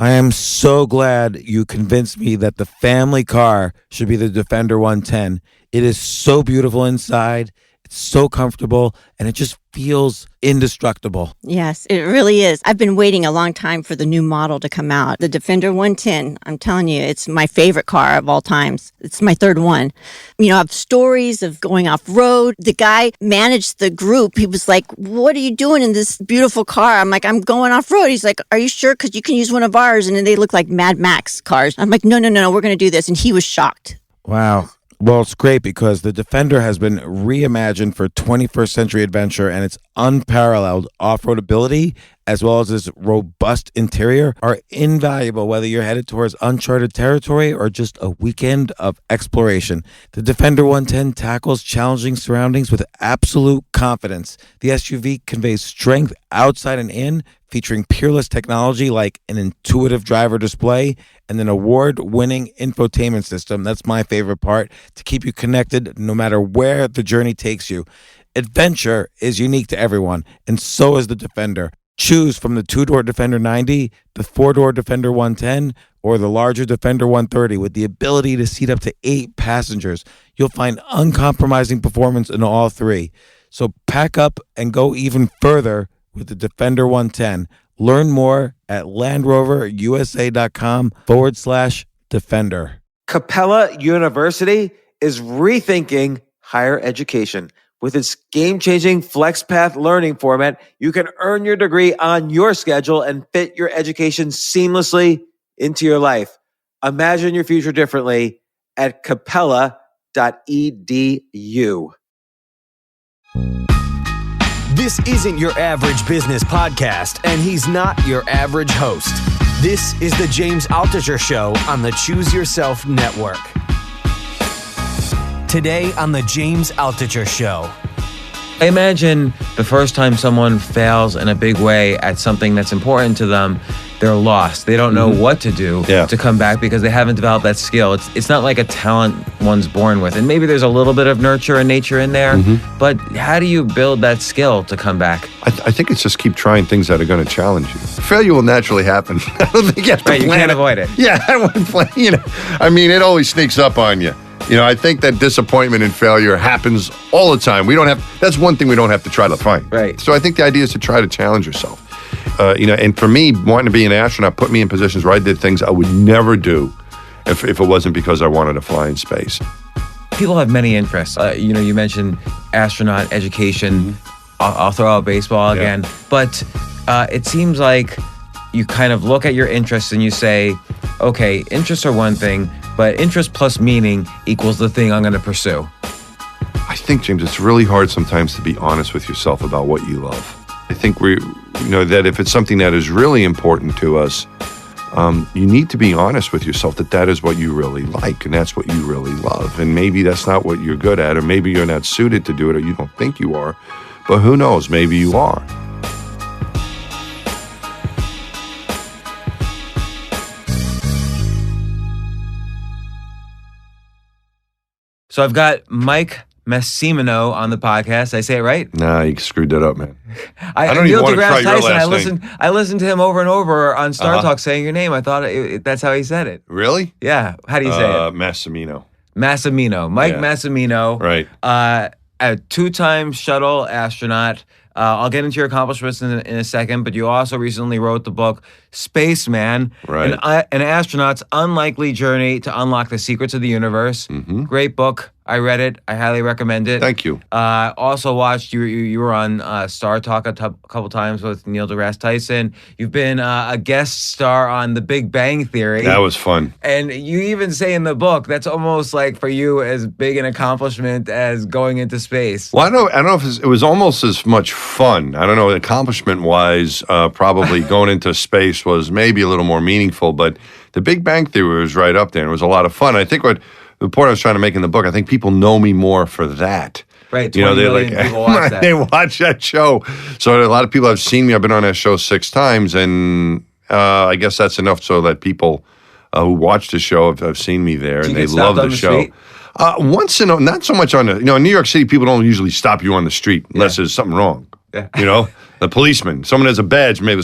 I am so glad you convinced me that the family car should be the Defender 110. It is so beautiful inside. It's so comfortable, and it just feels indestructible. Yes, it really is. I've been waiting a long time for the new model to come out. The Defender 110, I'm telling you, it's my favorite car of all times. It's my third one. You know, I have stories of going off-road. The guy managed the group. He was like, what are you doing in this beautiful car? I'm like, I'm going off-road. He's like, are you sure? Because you can use one of ours. And then they look like Mad Max cars. I'm like, no, we're going to do this. And he was shocked. Wow. Well, it's great because the Defender has been reimagined for 21st century adventure, and its unparalleled off-road ability, as well as its robust interior, are invaluable whether you're headed towards uncharted territory or just a weekend of exploration. The Defender 110 tackles challenging surroundings with absolute confidence. The SUV conveys strength outside and in, featuring peerless technology like an intuitive driver display and an award-winning infotainment system. That's my favorite part, to keep you connected no matter where the journey takes you. Adventure is unique to everyone, and so is the Defender. Choose from the two-door Defender 90, the four-door Defender 110, or the larger Defender 130 with the ability to seat up to 8 passengers. You'll find uncompromising performance in all three. So pack up and go even further with the Defender 110. Learn more at LandRoverUSA.com/Defender. Capella University is rethinking higher education. With its game-changing FlexPath learning format, you can earn your degree on your schedule and fit your education seamlessly into your life. Imagine your future differently at capella.edu. This isn't your average business podcast, and he's not your average host. This is the James Altucher Show on the Choose Yourself Network. Today on the James Altucher Show. I imagine the first time someone fails in a big way at something that's important to them, they're lost. They don't know what to do to come back because they haven't developed that skill. It's not like a talent one's born with. And maybe there's a little bit of nurture and nature in there, but how do you build that skill to come back? I think it's just keep trying things that are going to challenge you. Failure will naturally happen. I don't think you have to plan you can't avoid it. Yeah, I wouldn't plan, I mean, it always sneaks up on you. I think that disappointment and failure happens all the time. That's one thing we don't have to try to fight. Right. So I think the idea is to try to challenge yourself. And for me, wanting to be an astronaut put me in positions where I did things I would never do if it wasn't because I wanted to fly in space. People have many interests. You mentioned astronaut education. I'll throw out baseball again. But it seems like you kind of look at your interests and you say, okay, interests are one thing, but interest plus meaning equals the thing I'm going to pursue. I think, James, it's really hard sometimes to be honest with yourself about what you love. I think that if it's something that is really important to us, you need to be honest with yourself that is what you really like and that's what you really love. And maybe that's not what you're good at, or maybe you're not suited to do it, or you don't think you are. But who knows? Maybe you are. So I've got Mike Massimino on the podcast. Did I say it right? Nah, you screwed that up, man. I don't even want to try your last name. I listened to him over and over on Star Talk saying your name. I thought that's how he said it. Really? Yeah. How do you say it? Massimino. Massimino. Mike Massimino. Right. A 2-time shuttle astronaut. I'll get into your accomplishments in a second, but you also recently wrote the book Spaceman, right. An astronaut's unlikely journey to unlock the secrets of the universe. Great book. I read it. I highly recommend it. Thank you. Also watched, you were on Star Talk a couple times with Neil deGrasse Tyson. You've been a guest star on The Big Bang Theory. That was fun. And you even say in the book, that's almost like for you as big an accomplishment as going into space. Well, I don't know if it was almost as much fun. I don't know, accomplishment-wise, probably going into space was maybe a little more meaningful, but The Big Bang Theory was right up there. It was a lot of fun. I think the point I was trying to make in the book, I think people know me more for that. Right, 20 million people watch that. They watch that show. So a lot of people have seen me. I've been on that show 6 times, and I guess that's enough so that people who watch the show have seen me there, and they love the show. Once not so much on in New York City, people don't usually stop you on the street unless there's something wrong. Yeah. The policeman. Someone has a badge, maybe.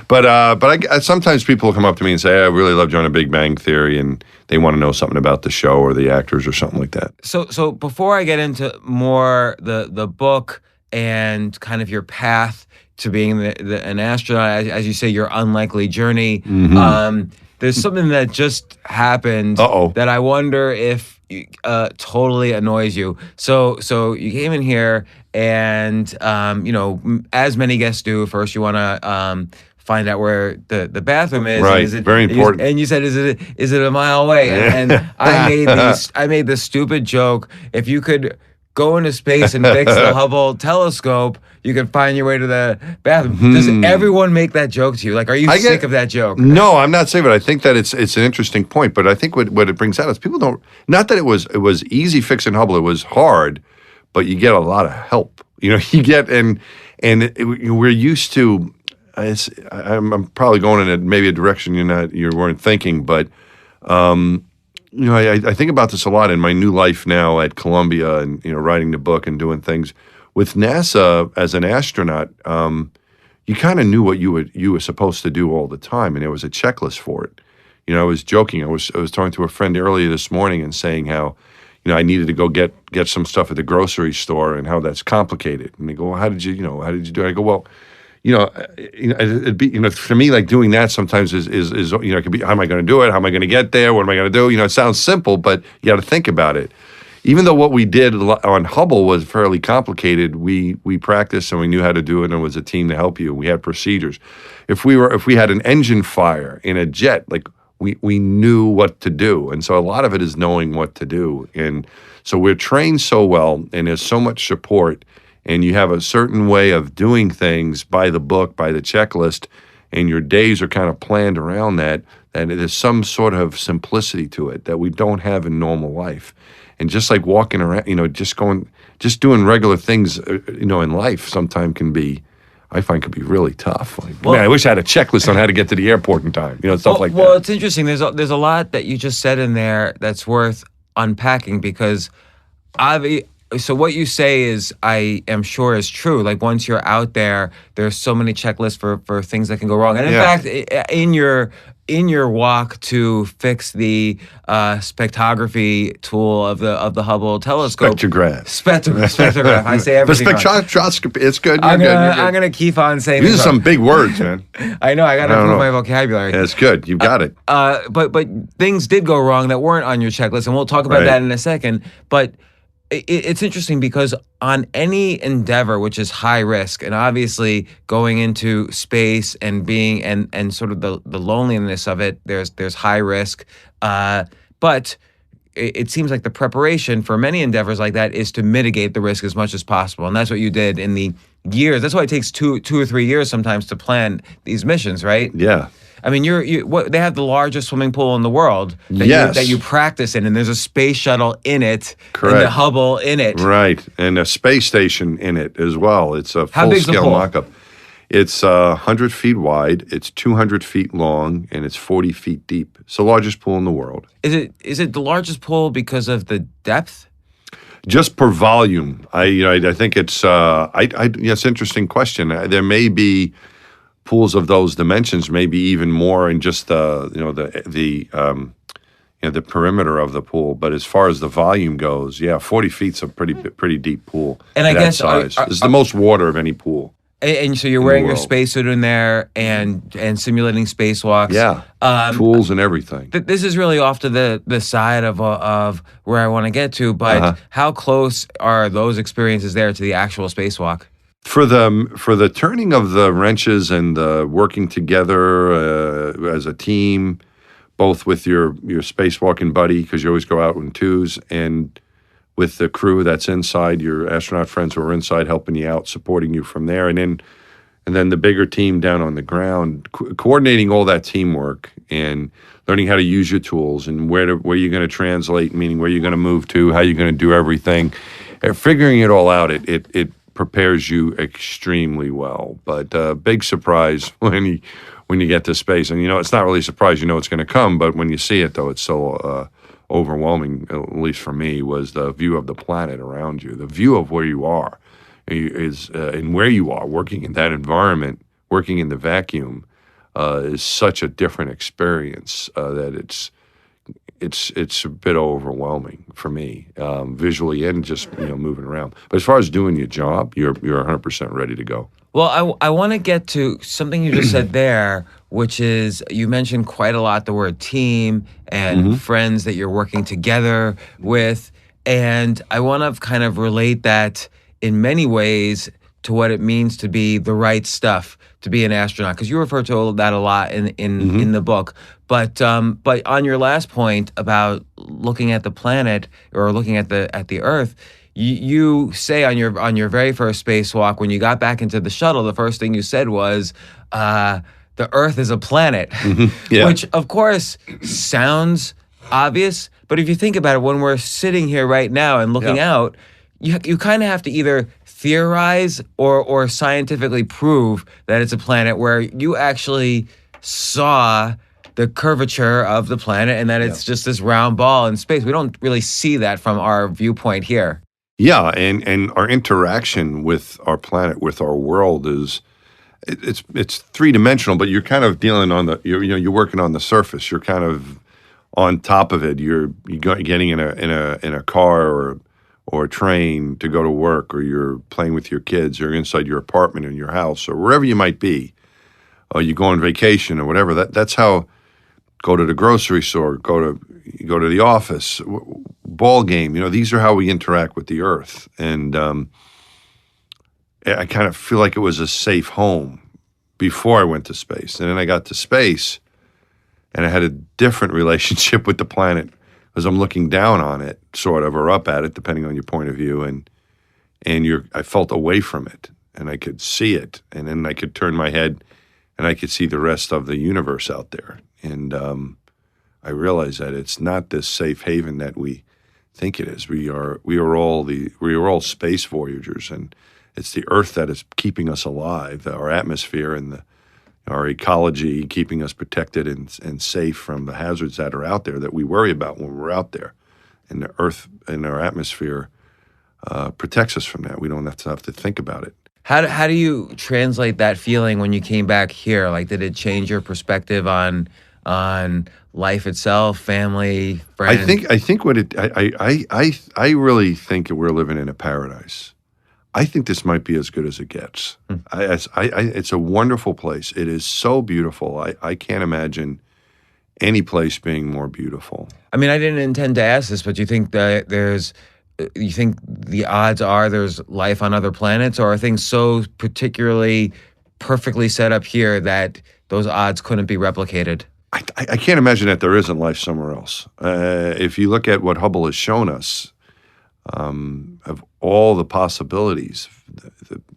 But sometimes people will come up to me and say, "I really love joining Big Bang Theory," and they want to know something about the show or the actors or something like that. So before I get into more the book and kind of your path to being an astronaut, as you say, your unlikely journey, there's something that just happened that I wonder if totally annoys you. So you came in here and, as many guests do, first you want to find out where the bathroom is. Right, very important. And you said, is it a mile away? And I made this stupid joke. If you could go into space and fix the Hubble Telescope, you can find your way to the bathroom. Does everyone make that joke to you? Like, are you sick of that joke? No, I'm not sick of it. I think that it's an interesting point, but I think what it brings out is people don't. Not that it was easy fixing Hubble. It was hard, but you get a lot of help. You get we're used to. I'm probably going in maybe a direction you weren't thinking, but. I think about this a lot in my new life now at Columbia and, writing the book and doing things. With NASA as an astronaut, you kind of knew what you were supposed to do all the time, and there was a checklist for it. I was joking. I was talking to a friend earlier this morning and saying how, I needed to go get some stuff at the grocery store and how that's complicated. And they go, well, how did you do it? I go, well, it'd be, for me, like doing that sometimes is it could be, how am I going to do it? How am I going to get there? What am I going to do? It sounds simple, but you got to think about it. Even though what we did on Hubble was fairly complicated, we practiced and we knew how to do it, and it was a team to help you. We had procedures. If we had an engine fire in a jet, like we knew what to do, and so a lot of it is knowing what to do. And so we're trained so well, and there's so much support. And you have a certain way of doing things by the book, by the checklist, and your days are kind of planned around that, and there's some sort of simplicity to it that we don't have in normal life. And just like walking around, just doing regular things, in life sometimes I find could be really tough. Like, man, I wish I had a checklist on how to get to the airport in time, stuff like that. Well, it's interesting. There's a lot that you just said in there that's worth unpacking because so what you say is, I am sure is true. Like once you're out there, there's so many checklists for things that can go wrong. And in fact, in your walk to fix the spectrography tool of the Hubble Telescope, spectrograph. I say everything. The spectroscopy. It's good. I'm gonna keep on saying these are some big words, man. I know. I gotta improve my vocabulary. Yeah, it's good. You got it. But things did go wrong that weren't on your checklist, and we'll talk about that in a second. But it's interesting because on any endeavor which is high risk, and obviously going into space and being and sort of the loneliness of it, there's high risk. But it seems like the preparation for many endeavors like that is to mitigate the risk as much as possible, and that's what you did in the years. That's why it takes two or 3 years sometimes to plan these missions, right? Yeah. I mean, they have the largest swimming pool in the world that you practice in, and there's a space shuttle in it, correct, and the Hubble in it. Right, and a space station in it as well. It's a full-scale mock-up. It's 100 feet wide, it's 200 feet long, and it's 40 feet deep. It's the largest pool in the world. Is it the largest pool because of the depth? Just per volume. I think it's it's an interesting question. There may be pools of those dimensions, maybe even more in just the perimeter of the pool. But as far as the volume goes, 40 feet's a pretty deep pool. And I guess size. It's the most water of any pool. And so you're wearing your spacesuit in there and simulating spacewalks. Yeah, tools and everything. This is really off to the side of where I want to get to, but how close are those experiences there to the actual spacewalk? For the turning of the wrenches and the working together as a team, both with your spacewalking buddy, because you always go out in twos, and with the crew that's inside, your astronaut friends who are inside helping you out, supporting you from there, and then the bigger team down on the ground, coordinating all that teamwork and learning how to use your tools and where you're going to translate, meaning where you're going to move to, how you're going to do everything, and figuring it all out. It prepares you extremely well, but big surprise when you get to space. And it's not really a surprise, it's going to come, but when you see it, though, it's so overwhelming, at least for me, was the view of the planet around you, the view of where you are. and where you are working in that environment, working in the vacuum, is such a different experience that it's a bit overwhelming for me, visually and just moving around. But as far as doing your job, you're 100% ready to go. Well, I want to get to something you just said there, which is you mentioned quite a lot the word team and friends that you're working together with. And I want to kind of relate that in many ways to what it means to be the right stuff, to be an astronaut. Because you refer to that a lot in the book. But on your last point about looking at the planet or looking at the Earth, you say on your very first spacewalk, when you got back into the shuttle, the first thing you said was, the Earth is a planet, Yeah. which of course sounds obvious. But if you think about it, when we're sitting here right now and looking out, you kind of have to either theorize or scientifically prove that it's a planet, where you actually saw the curvature of the planet and that it's just this round ball in space. We don't really see that from our viewpoint here. Yeah, and our interaction with our planet, with our world, it's three-dimensional, but you're kind of dealing you're working on the surface. You're kind of on top of it. You're getting in a car or a train to go to work, or you're playing with your kids, or inside your apartment in your house, or wherever you might be. Or you go on vacation or whatever. That's how. Go to the grocery store. Go to the office. Ball game. These are how we interact with the Earth, and I kind of feel like it was a safe home before I went to space, and then I got to space, and I had a different relationship with the planet because I'm looking down on it, sort of, or up at it, depending on your point of view, and I felt away from it, and I could see it, and then I could turn my head, and I could see the rest of the universe out there. And I realized that it's not this safe haven that we think it is. We are all space voyagers, and it's the Earth that is keeping us alive. Our atmosphere and our ecology keeping us protected and safe from the hazards that are out there that we worry about when we're out there. And the Earth and our atmosphere protects us from that. We don't have to think about it. How do you translate that feeling when you came back here? Like, did it change your perspective on life itself, family, friends? I think I really think that we're living in a paradise. I think this might be as good as it gets. It's a wonderful place. It is so beautiful. I can't imagine any place being more beautiful. I mean, I didn't intend to ask this, but do you think that you think the odds are there's life on other planets, or are things so particularly perfectly set up here that those odds couldn't be replicated? I can't imagine that there isn't life somewhere else. If you look at what Hubble has shown us, of all the possibilities,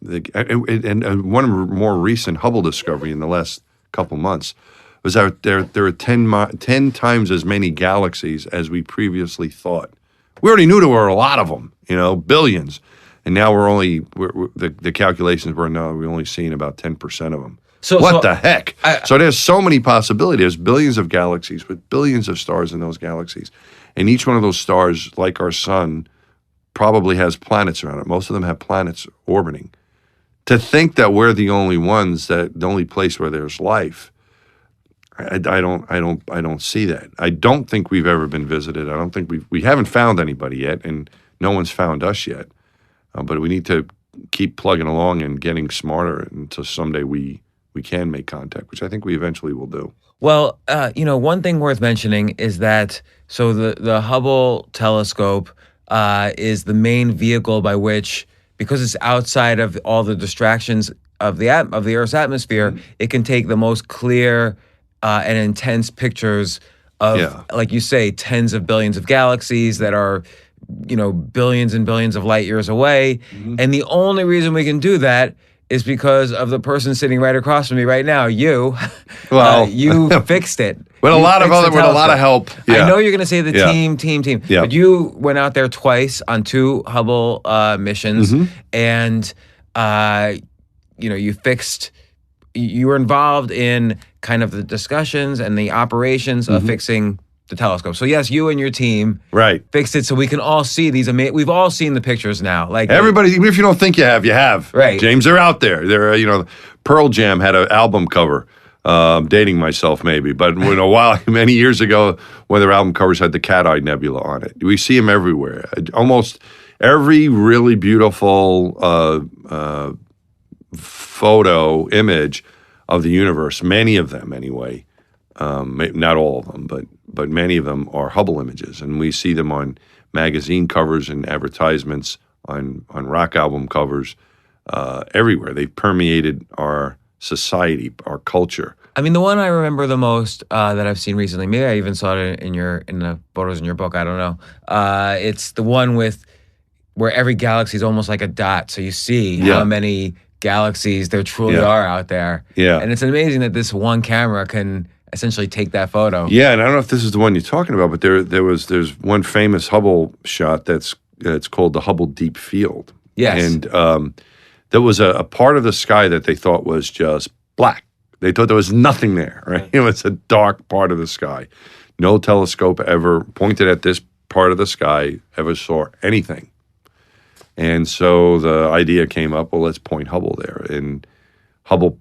and one more recent Hubble discovery in the last couple months was that there are 10 times as many galaxies as we previously thought. We already knew there were a lot of them, billions, and now the calculations were we're only seeing about 10% of them. So the heck? So there's so many possibilities. There's billions of galaxies with billions of stars in those galaxies, and each one of those stars, like our sun, probably has planets around it. Most of them have planets orbiting. To think that we're the only place where there's life, I don't see that. I don't think we've ever been visited. I don't think we haven't found anybody yet, and no one's found us yet. But we need to keep plugging along and getting smarter until someday we can make contact, which I think we eventually will do. Well, one thing worth mentioning is that the Hubble Telescope is the main vehicle by which, because it's outside of all the distractions of the Earth's atmosphere, it can take the most clear and intense pictures of, like you say, tens of billions of galaxies that are, billions and billions of light years away. Mm-hmm. And the only reason we can do that is because of the person sitting right across from me right now. You, you fixed it. With a lot of help. Yeah. I know you're going to say the team. Yeah. But you went out there twice on 2 Hubble missions, and you were involved in kind of the discussions and the operations of fixing the telescope. So yes, you and your team Right. fixed it so we can all see these amazing. We've all seen the pictures now. Like Everybody, even if you don't think you have, you have. Right. James, they're out there. They're, Pearl Jam had an album cover. Dating myself maybe, but many years ago, one of their album covers had the Cat Eye Nebula on it. We see them everywhere. Almost every really beautiful photo image of the universe, many of them anyway, not all of them, but many of them are Hubble images, and we see them on magazine covers and advertisements, on rock album covers, everywhere. They've permeated our society, our culture. I mean, the one I remember the most that I've seen recently, maybe I even saw it in the photos in your book, I don't know. It's the one where every galaxy is almost like a dot, so you see how many galaxies there truly are out there. Yeah. And it's amazing that this one camera can essentially take that photo. Yeah, and I don't know if this is the one you're talking about, but there's one famous Hubble shot it's called the Hubble Deep Field. Yes. And there was a part of the sky that they thought was just black. They thought there was nothing there, right? It was a dark part of the sky. No telescope ever pointed at this part of the sky ever saw anything. And so the idea came up, well, let's point Hubble there. And Hubble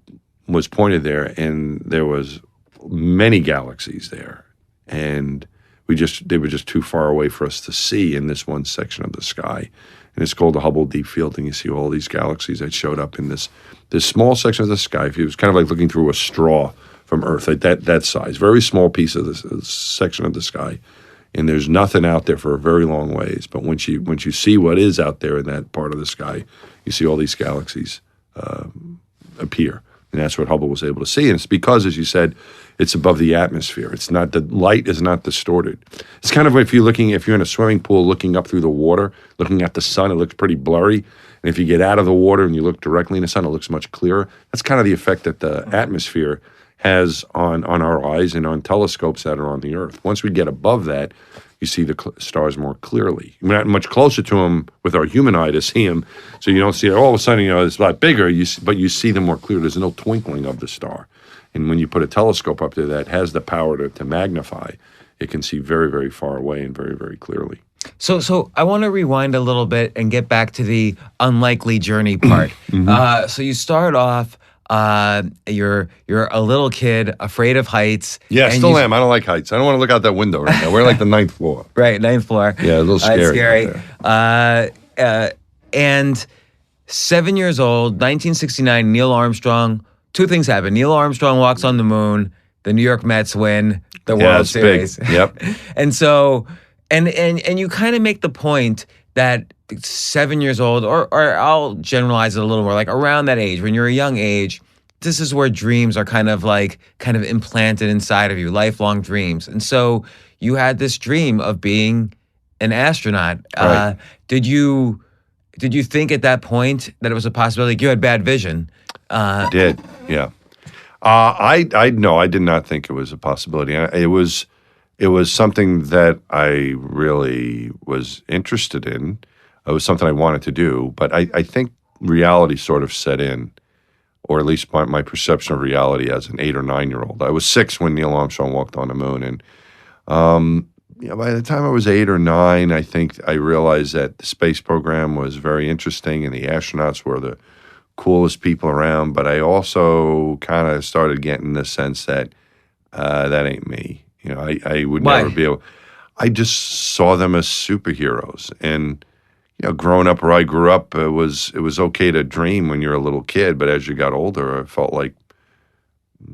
was pointed there, and there was many galaxies there. And they were just too far away for us to see in this one section of the sky. And it's called the Hubble Deep Field, and you see all these galaxies that showed up in this small section of the sky. It was kind of like looking through a straw from Earth, like that size, very small piece of this section of the sky. And there's nothing out there for a very long ways. But once you see what is out there in that part of the sky, you see all these galaxies appear. And that's what Hubble was able to see. And it's because, as you said, it's above the atmosphere. It's not, the light is not distorted. It's kind of if you're in a swimming pool looking up through the water, looking at the sun, it looks pretty blurry. And if you get out of the water and you look directly in the sun, it looks much clearer. That's kind of the effect that the atmosphere has on our eyes and on telescopes that are on the Earth. Once we get above that, you see the stars more clearly. We're not much closer to them with our human eye to see them, so you don't see it all of a sudden. It's a lot bigger, but you see them more clear. There's no twinkling of the star. And when you put a telescope up there that has the power to magnify, it can see very, very far away and very, very clearly. So I want to rewind a little bit and get back to the unlikely journey part. So you start off. You're a little kid afraid of heights. Yeah, still am. I don't like heights. I don't want to look out that window right now. We're like the 9th floor. Right, 9th floor. Yeah, a little scary. It's scary. And 7 years old, 1969, Neil Armstrong. Two things happen. Neil Armstrong walks on the moon. The New York Mets win the World Series. Big. Yep. And so, and you kind of make the point that 7 years old, or I'll generalize it a little more, like around that age, when you're a young age, this is where dreams are kind of implanted inside of you, lifelong dreams. And so you had this dream of being an astronaut. Right. Did you think at that point that it was a possibility? You had bad vision. I did, yeah. I did not think it was a possibility. It was something that I really was interested in. It was something I wanted to do, but I think reality sort of set in, or at least my perception of reality as an 8 or 9 year old. I was 6 when Neil Armstrong walked on the moon, and by the time I was 8 or 9, I think I realized that the space program was very interesting, and the astronauts were the coolest people around. But I also kind of started getting the sense that that ain't me. I would never be able. I just saw them as superheroes, and growing up where I grew up, it was okay to dream when you're a little kid, but as you got older, I felt like,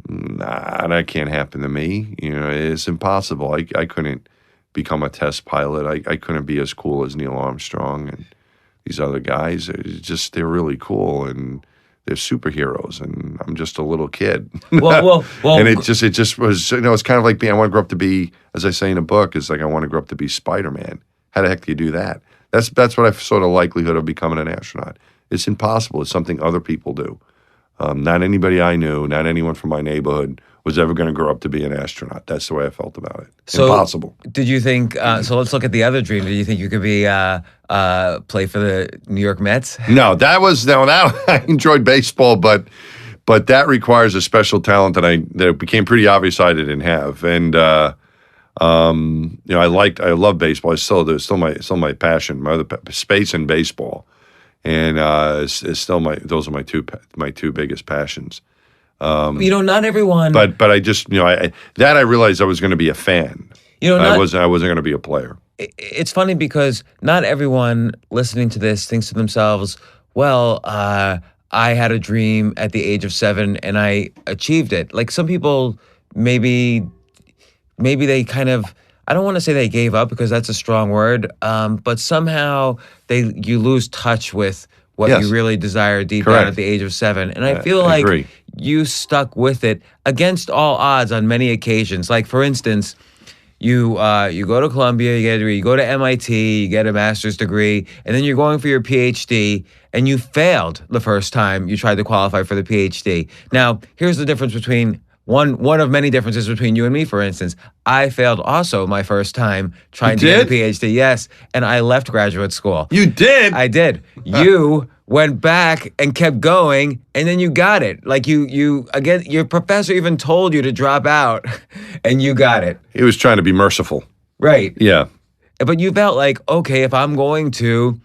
nah, that can't happen to me. It's impossible. I couldn't become a test pilot. I couldn't be as cool as Neil Armstrong and these other guys. They're really cool, and they're superheroes, and I'm just a little kid. Well, and it just was, it's kind of like I want to grow up to be, as I say in a book, it's like I want to grow up to be Spider-Man. How the heck do you do that? That's what I saw the likelihood of becoming an astronaut. It's impossible. It's something other people do. Not anybody I knew, not anyone from my neighborhood was ever going to grow up to be an astronaut. That's the way I felt about it. So impossible. Did you think, so let's look at the other dream. Did you think you could be, play for the New York Mets? No, that I enjoyed baseball, but that requires a special talent that became pretty obvious I didn't have. And I love baseball. It's still my passion. My other space and baseball, and it's still those are my two biggest passions. Not everyone. But I just I realized I was going to be a fan. I wasn't going to be a player. It's funny because not everyone listening to this thinks to themselves, well, I had a dream at the age of 7 and I achieved it. Like some people, maybe they kind of, I don't want to say they gave up because that's a strong word, but somehow you lose touch with what you really desire deep down at the age of 7. And I feel like you stuck with it against all odds on many occasions. Like for instance, you go to Columbia, you get a degree, you go to MIT, you get a master's degree, and then you're going for your PhD, and you failed the first time you tried to qualify for the PhD. Now, here's the difference between one of many differences between you and me, for instance. I failed also my first time trying to get a PhD, yes, and I left graduate school. You did? I did. You went back and kept going, and then you got it. Like you again, your professor even told you to drop out, and you got it. He was trying to be merciful. Right. Yeah. But you felt like, okay, if I'm going to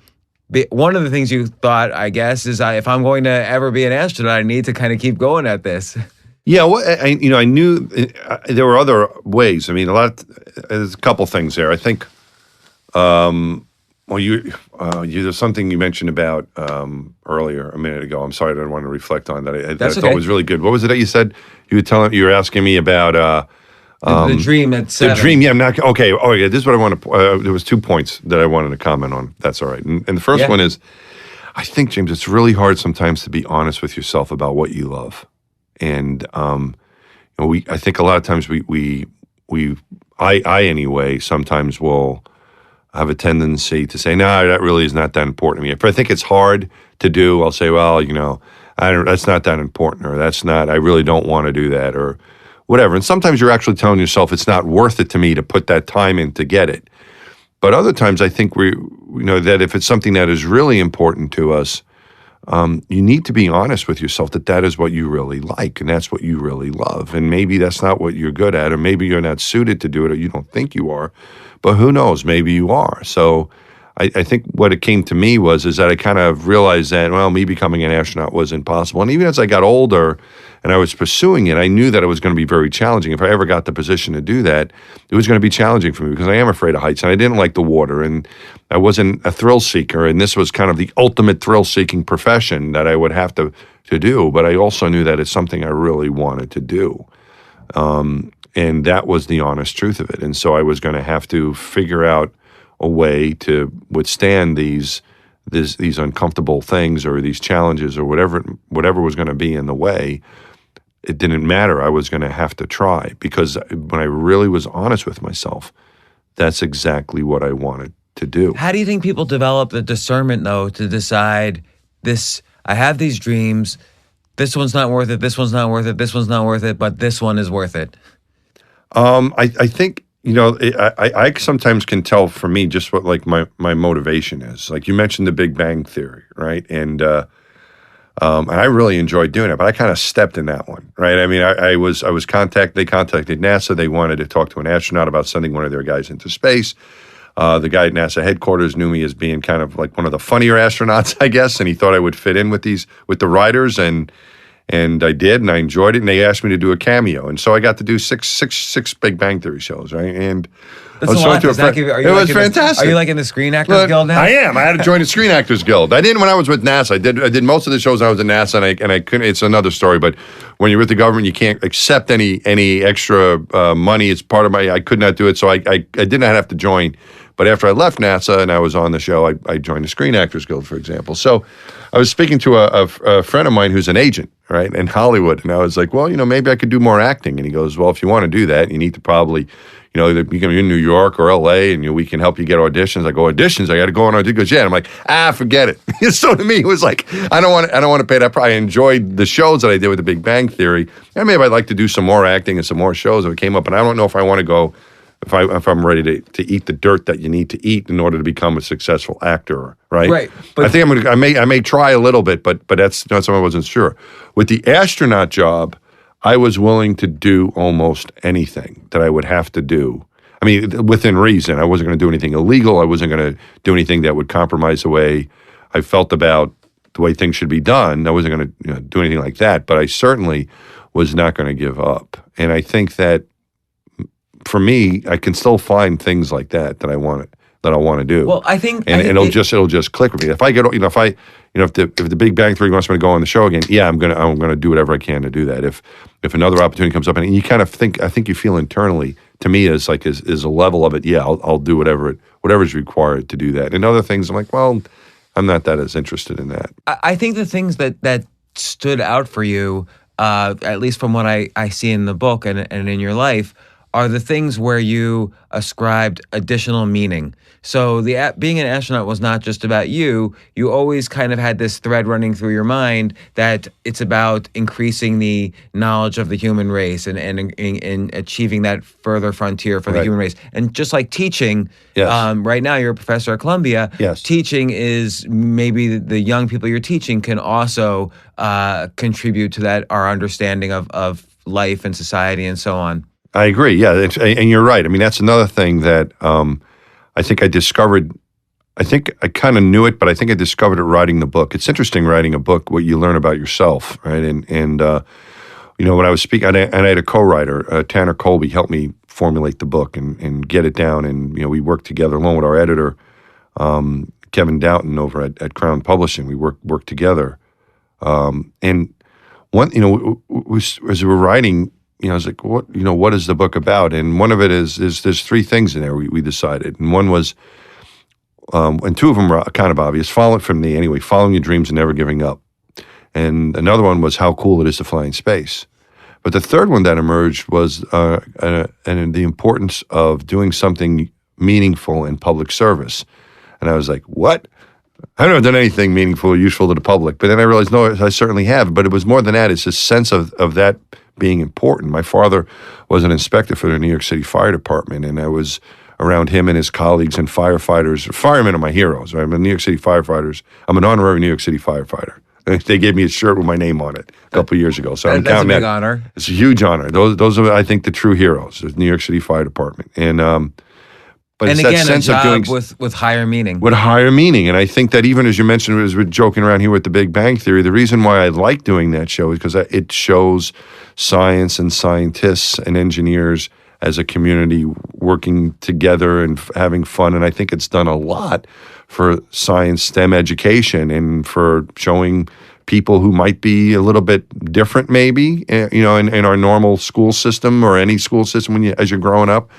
be, one of the things you thought, I guess, is if I'm going to ever be an astronaut, I need to kind of keep going at this. Yeah, well, I knew there were other ways. I mean, there's a couple things there. I think, there's something you mentioned about earlier a minute ago. I'm sorry, I didn't want to reflect on that. I thought was really good. What was it that you said? You were asking me about the dream at 7. The dream, yeah. Okay. Oh, yeah. This is what I want to. There was 2 points that I wanted to comment on. That's all right. And the first one is, I think, James, it's really hard sometimes to be honest with yourself about what you love. And I think a lot of times I anyway sometimes will have a tendency to say, no, that really is not that important to me. If I think it's hard to do, I'll say, well, that's not that important, or I really don't want to do that, or whatever. And sometimes you're actually telling yourself it's not worth it to me to put that time in to get it. But other times I think that if it's something that is really important to us, you need to be honest with yourself that is what you really like and that's what you really love. And maybe that's not what you're good at, or maybe you're not suited to do it, or you don't think you are. But who knows? Maybe you are. So I think what it came to me is that I kind of realized that, well, me becoming an astronaut was impossible. And even as I got older and I was pursuing it, I knew that it was going to be very challenging. If I ever got the position to do that, it was going to be challenging for me because I am afraid of heights and I didn't like the water and I wasn't a thrill seeker. And this was kind of the ultimate thrill-seeking profession that I would have to do. But I also knew that it's something I really wanted to do. And that was the honest truth of it. And so I was going to have to figure out a way to withstand these uncomfortable things or these challenges or whatever was going to be in the way. It didn't matter. I was going to have to try, because when I really was honest with myself, that's exactly what I wanted to do. How do you think people develop the discernment, though, to decide I have these dreams, this one's not worth it, this one's not worth it, this one's not worth it, but this one is worth it? I think, I sometimes can tell for me just what like my motivation is. Like you mentioned the Big Bang Theory, right? And I really enjoyed doing it, but I kind of stepped in that one, right? I mean, they contacted NASA. They wanted to talk to an astronaut about sending one of their guys into space. The guy at NASA headquarters knew me as being kind of like one of the funnier astronauts, I guess, and he thought I would fit in with the writers, and I did, and I enjoyed it, and they asked me to do a cameo, and so I got to do six Big Bang Theory shows, right? And that's a lot. It was fantastic. Are you like in the Screen Actors Guild now? I am. I had to join the Screen Actors Guild. I didn't when I was with NASA. I did most of the shows when I was at NASA, and I couldn't. It's another story. But when you're with the government, you can't accept any extra money. It's part of I could not do it, so I did not have to join. But after I left NASA and I was on the show, I joined the Screen Actors Guild, for example. So I was speaking to a friend of mine who's an agent, right, in Hollywood, and I was like, well, maybe I could do more acting. And he goes, well, if you want to do that, you need to probably, either you can be in New York or LA, and we can help you get auditions. I go, auditions? I got to go on audition. He goes, yeah. And I'm like, forget it. So to me, it was like, I don't want to pay that price. I enjoyed the shows that I did with the Big Bang Theory, and maybe I'd like to do some more acting and some more shows if it came up. And I don't know if I want to go. If I'm ready to eat the dirt that you need to eat in order to become a successful actor, right? Right. But I think I may try a little bit, but that's not something I wasn't sure. With the astronaut job, I was willing to do almost anything that I would have to do. I mean, within reason. I wasn't going to do anything illegal. I wasn't going to do anything that would compromise the way I felt about the way things should be done. I wasn't going to do anything like that, but I certainly was not going to give up. And I think that for me, I can still find things like that I want to do. Well, I think, and it'll just click with me. If I get, if the Big Bang Theory wants me to go on the show again, yeah, I'm gonna do whatever I can to do that. If another opportunity comes up, and you kind of think, I think you feel internally, to me, is a level of it. Yeah, I'll do whatever's required to do that. And other things, I'm like, well, I'm not that as interested in that. I think the things that stood out for you, at least from what I see in the book and in your life, are the things where you ascribed additional meaning. So being an astronaut was not just about you. You always kind of had this thread running through your mind that it's about increasing the knowledge of the human race and achieving that further frontier for the human race. And just like teaching, right now you're a professor at Columbia. Yes. Teaching is maybe the young people you're teaching can also contribute to that, our understanding of life and society and so on. I agree. Yeah, and you're right. I mean, that's another thing that I think I discovered. I think I kind of knew it, but I think I discovered it writing the book. It's interesting writing a book, what you learn about yourself, right? And when I was speaking, and I had a co-writer, Tanner Colby, helped me formulate the book and get it down. And we worked together along with our editor, Kevin Doughton, over at Crown Publishing. We worked together, and one, as we were writing. I was like, what is the book about? And one of it is there's three things in there we decided. And one was, and two of them were kind of obvious, following your dreams and never giving up. And another one was how cool it is to fly in space. But the third one that emerged was the importance of doing something meaningful in public service. And I was like, what? I've never done anything meaningful or useful to the public. But then I realized, no, I certainly have. But it was more than that. It's a sense of that being important. My father was an inspector for the New York City Fire Department, and I was around him and his colleagues and firefighters. Firemen are my heroes, right? I'm a New York City firefighters. I'm an honorary New York City firefighter. They gave me a shirt with my name on it a couple of years ago. So I'm that's counting a big that. honor. It's a huge honor. Those are, I think, the true heroes, the New York City Fire Department. And but and it's again, that sense a job of doing with higher meaning. With higher meaning. And I think that even as you mentioned, as we're joking around here with the Big Bang Theory, the reason why I like doing that show is because it shows science and scientists and engineers as a community working together and having fun. And I think it's done a lot for science STEM education and for showing people who might be a little bit different maybe, in our normal school system or any school system as you're growing up.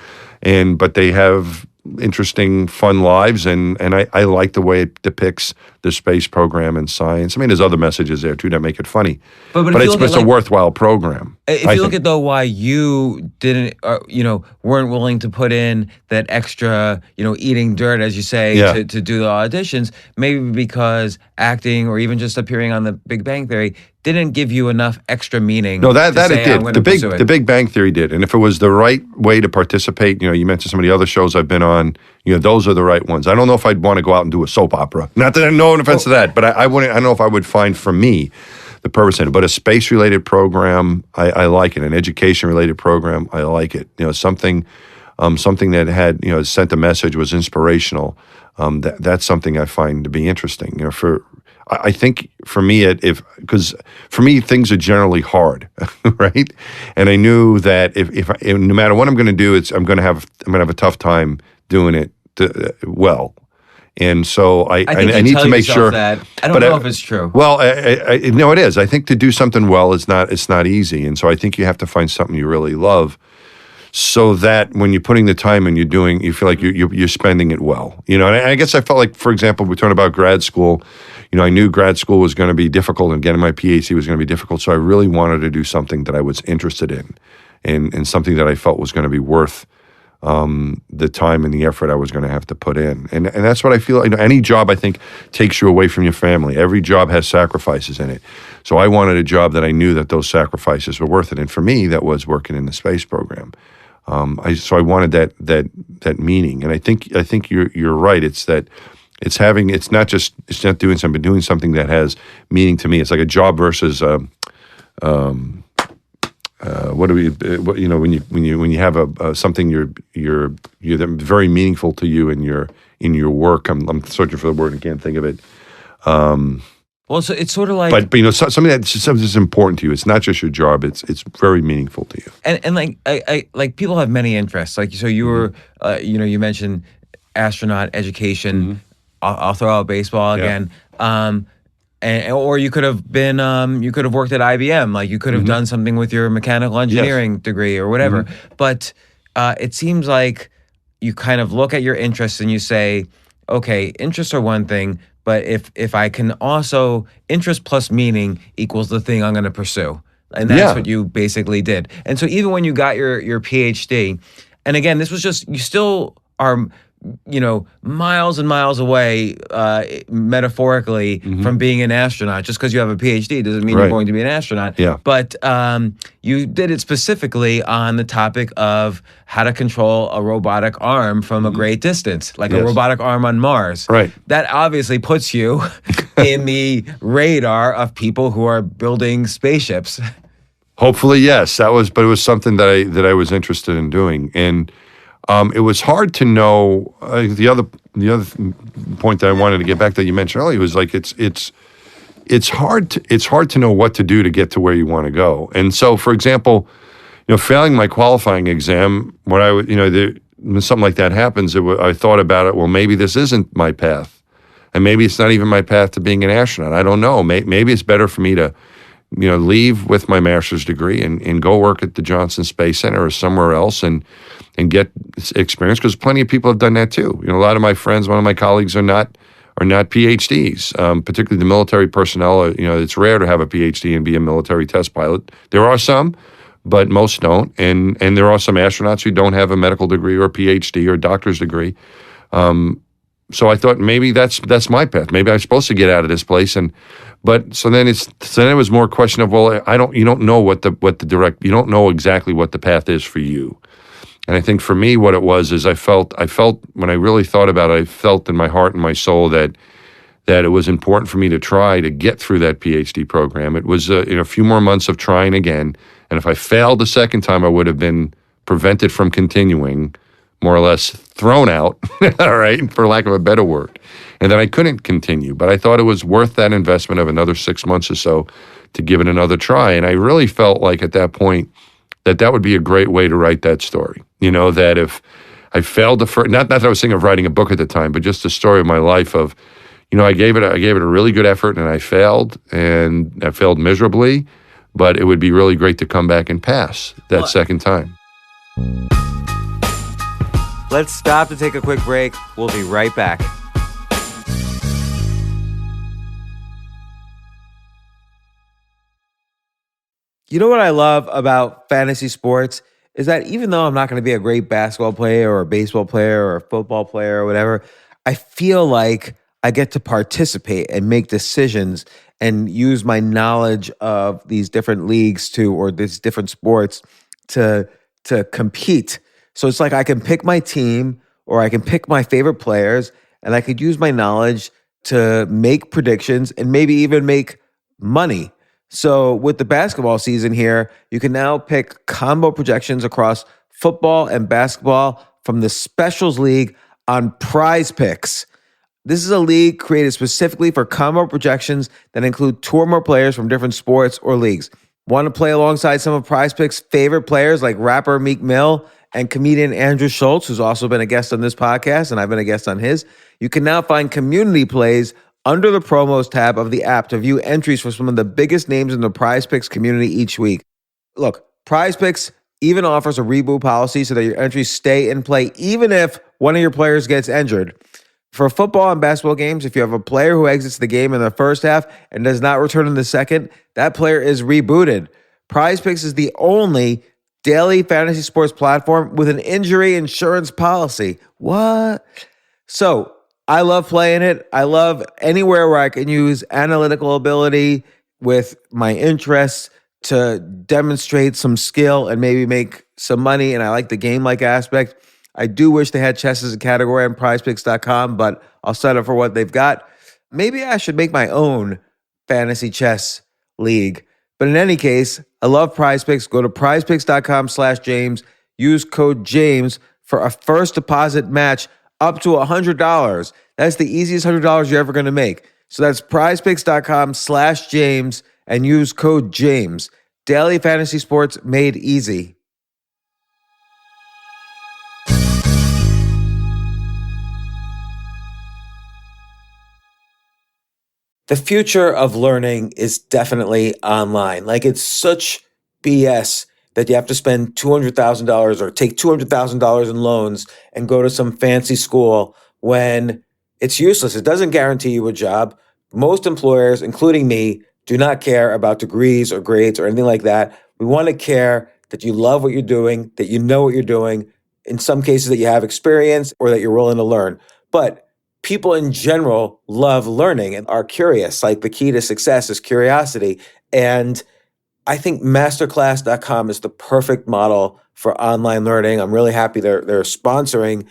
But they have interesting, fun lives, and I like the way it depicts the space program and science. I mean, there's other messages there too that make it funny, but it's a worthwhile program. If you look at though why you didn't, weren't willing to put in that extra, eating dirt, as you say, to do the auditions, maybe because acting or even just appearing on the Big Bang Theory didn't give you enough extra meaning. No, that it did. The Big Bang Theory did, and if it was the right way to participate, you mentioned some of the other shows I've been on. Those are the right ones. I don't know if I'd want to go out and do a soap opera. Not that no offense to that, but I wouldn't. I don't know if I would find for me the purpose in it. But a space-related program, I like it. An education-related program, I like it. Something that had sent a message, was inspirational. That's something I find to be interesting. I think for me, because for me things are generally hard, right? And I knew that if no matter what I'm going to do, I'm going to have a tough time doing it well. And so I need to make sure that. I don't know if it's true. Well, no, it is. I think to do something well it's not easy, and so I think you have to find something you really love, so that when you're putting the time in, you feel like you're spending it well. And I guess I felt like, for example, we're talking about grad school. I knew grad school was going to be difficult, and getting my PhD was going to be difficult. So I really wanted to do something that I was interested in, and something that I felt was going to be worth the time and the effort I was going to have to put in. And that's what I feel. Any job, I think, takes you away from your family. Every job has sacrifices in it. So I wanted a job that I knew that those sacrifices were worth it. And for me, that was working in the space program. So I wanted that meaning. And I think you're right. It's not doing something, but doing something that has meaning to me. It's like a job versus what do we? When you have something you're very meaningful to you in your work. I'm searching for the word and can't think of it. Well, so it's sort of like, but something that's important to you. It's not just your job. It's very meaningful to you. and like I like people have many interests. Like so, you were you mentioned astronaut education. I'll throw out baseball again. Or you could have been you could have worked at IBM. Like you could have done something with your mechanical engineering degree or whatever. But it seems like you kind of look at your interests and you say, okay, interests are one thing. But if I can also, interest plus meaning equals the thing I'm going to pursue. And that's what you basically did. And so even when you got your PhD, and again, this was just, you still are, miles and miles away, metaphorically, from being an astronaut. Just because you have a PhD doesn't mean you're going to be an astronaut. Yeah. But you did it specifically on the topic of how to control a robotic arm from a great distance, like a robotic arm on Mars. Right. That obviously puts you in the radar of people who are building spaceships. Hopefully, yes. But it was something that I was interested in doing, and it was hard to know. The other point that I wanted to get back that you mentioned earlier was like it's hard to know what to do to get to where you want to go. And so, for example, failing my qualifying exam, when when something like that happens, I thought about it. Well, maybe this isn't my path, and maybe it's not even my path to being an astronaut. I don't know. Maybe it's better for me to leave with my master's degree and go work at the Johnson Space Center or somewhere else and get experience, because plenty of people have done that too. A lot of my friends, one of my colleagues are not PhDs, particularly the military personnel. It's rare to have a PhD and be a military test pilot. There are some, but most don't. And there are some astronauts who don't have a medical degree or a PhD or a doctor's degree. So I thought maybe that's my path. Maybe I'm supposed to get out of this place. So then it was more a question of, well, you don't know you don't know exactly what the path is for you. And I think for me, what it was is I felt when I really thought about it, I felt in my heart and my soul that it was important for me to try to get through that PhD program. It was a few more months of trying again. And if I failed the second time, I would have been prevented from continuing, more or less thrown out, all right, for lack of a better word. And then I couldn't continue. But I thought it was worth that investment of another 6 months or so to give it another try. And I really felt like at that point that would be a great way to write that story. That if I failed not that I was thinking of writing a book at the time, but just the story of my life of, I gave it a really good effort and I failed miserably, but it would be really great to come back and pass that second time. Let's stop to take a quick break. We'll be right back. You know what I love about fantasy sports is that even though I'm not going to be a great basketball player or a baseball player or a football player or whatever, I feel like I get to participate and make decisions and use my knowledge of these different leagues or these different sports to compete. So it's like I can pick my team or I can pick my favorite players, and I could use my knowledge to make predictions and maybe even make money. So with the basketball season here, you can now pick combo projections across football and basketball from the Specials League on Prize Picks. This is a league created specifically for combo projections that include two or more players from different sports or leagues. Want to play alongside some of Prize Picks' favorite players like rapper Meek Mill and comedian Andrew Schultz, who's also been a guest on this podcast, and I've been a guest on his? You can now find community plays under the promos tab of the app to view entries for some of the biggest names in the Prize Picks community each week. Look, Prize Picks even offers a reboot policy so that your entries stay in play even if one of your players gets injured. For football and basketball games, if you have a player who exits the game in the first half and does not return in the second, that player is rebooted. Prize Picks is the only daily fantasy sports platform with an injury insurance policy. What? So, I love playing it. I love anywhere where I can use analytical ability with my interests to demonstrate some skill and maybe make some money. And I like the game-like aspect. I do wish they had chess as a category on prizepicks.com, but I'll settle for what they've got. Maybe I should make my own fantasy chess league But in any case, I love Prize Picks. Go to prizepicks.com/James. Use code James for a first deposit match up to $100. That's the easiest $100 you're ever going to make. So that's prizepicks.com/James and use code James. Daily fantasy sports made easy. The future of learning is definitely online. Like, it's such BS that you have to spend $200,000 or take $200,000 in loans and go to some fancy school when it's useless. It doesn't guarantee you a job. Most employers, including me, do not care about degrees or grades or anything like that. We want to care that you love what you're doing, that you know what you're doing, in some cases that you have experience or that you're willing to learn. But people in general love learning and are curious. Like, the key to success is curiosity. And I think masterclass.com is the perfect model for online learning. I'm really happy they're sponsoring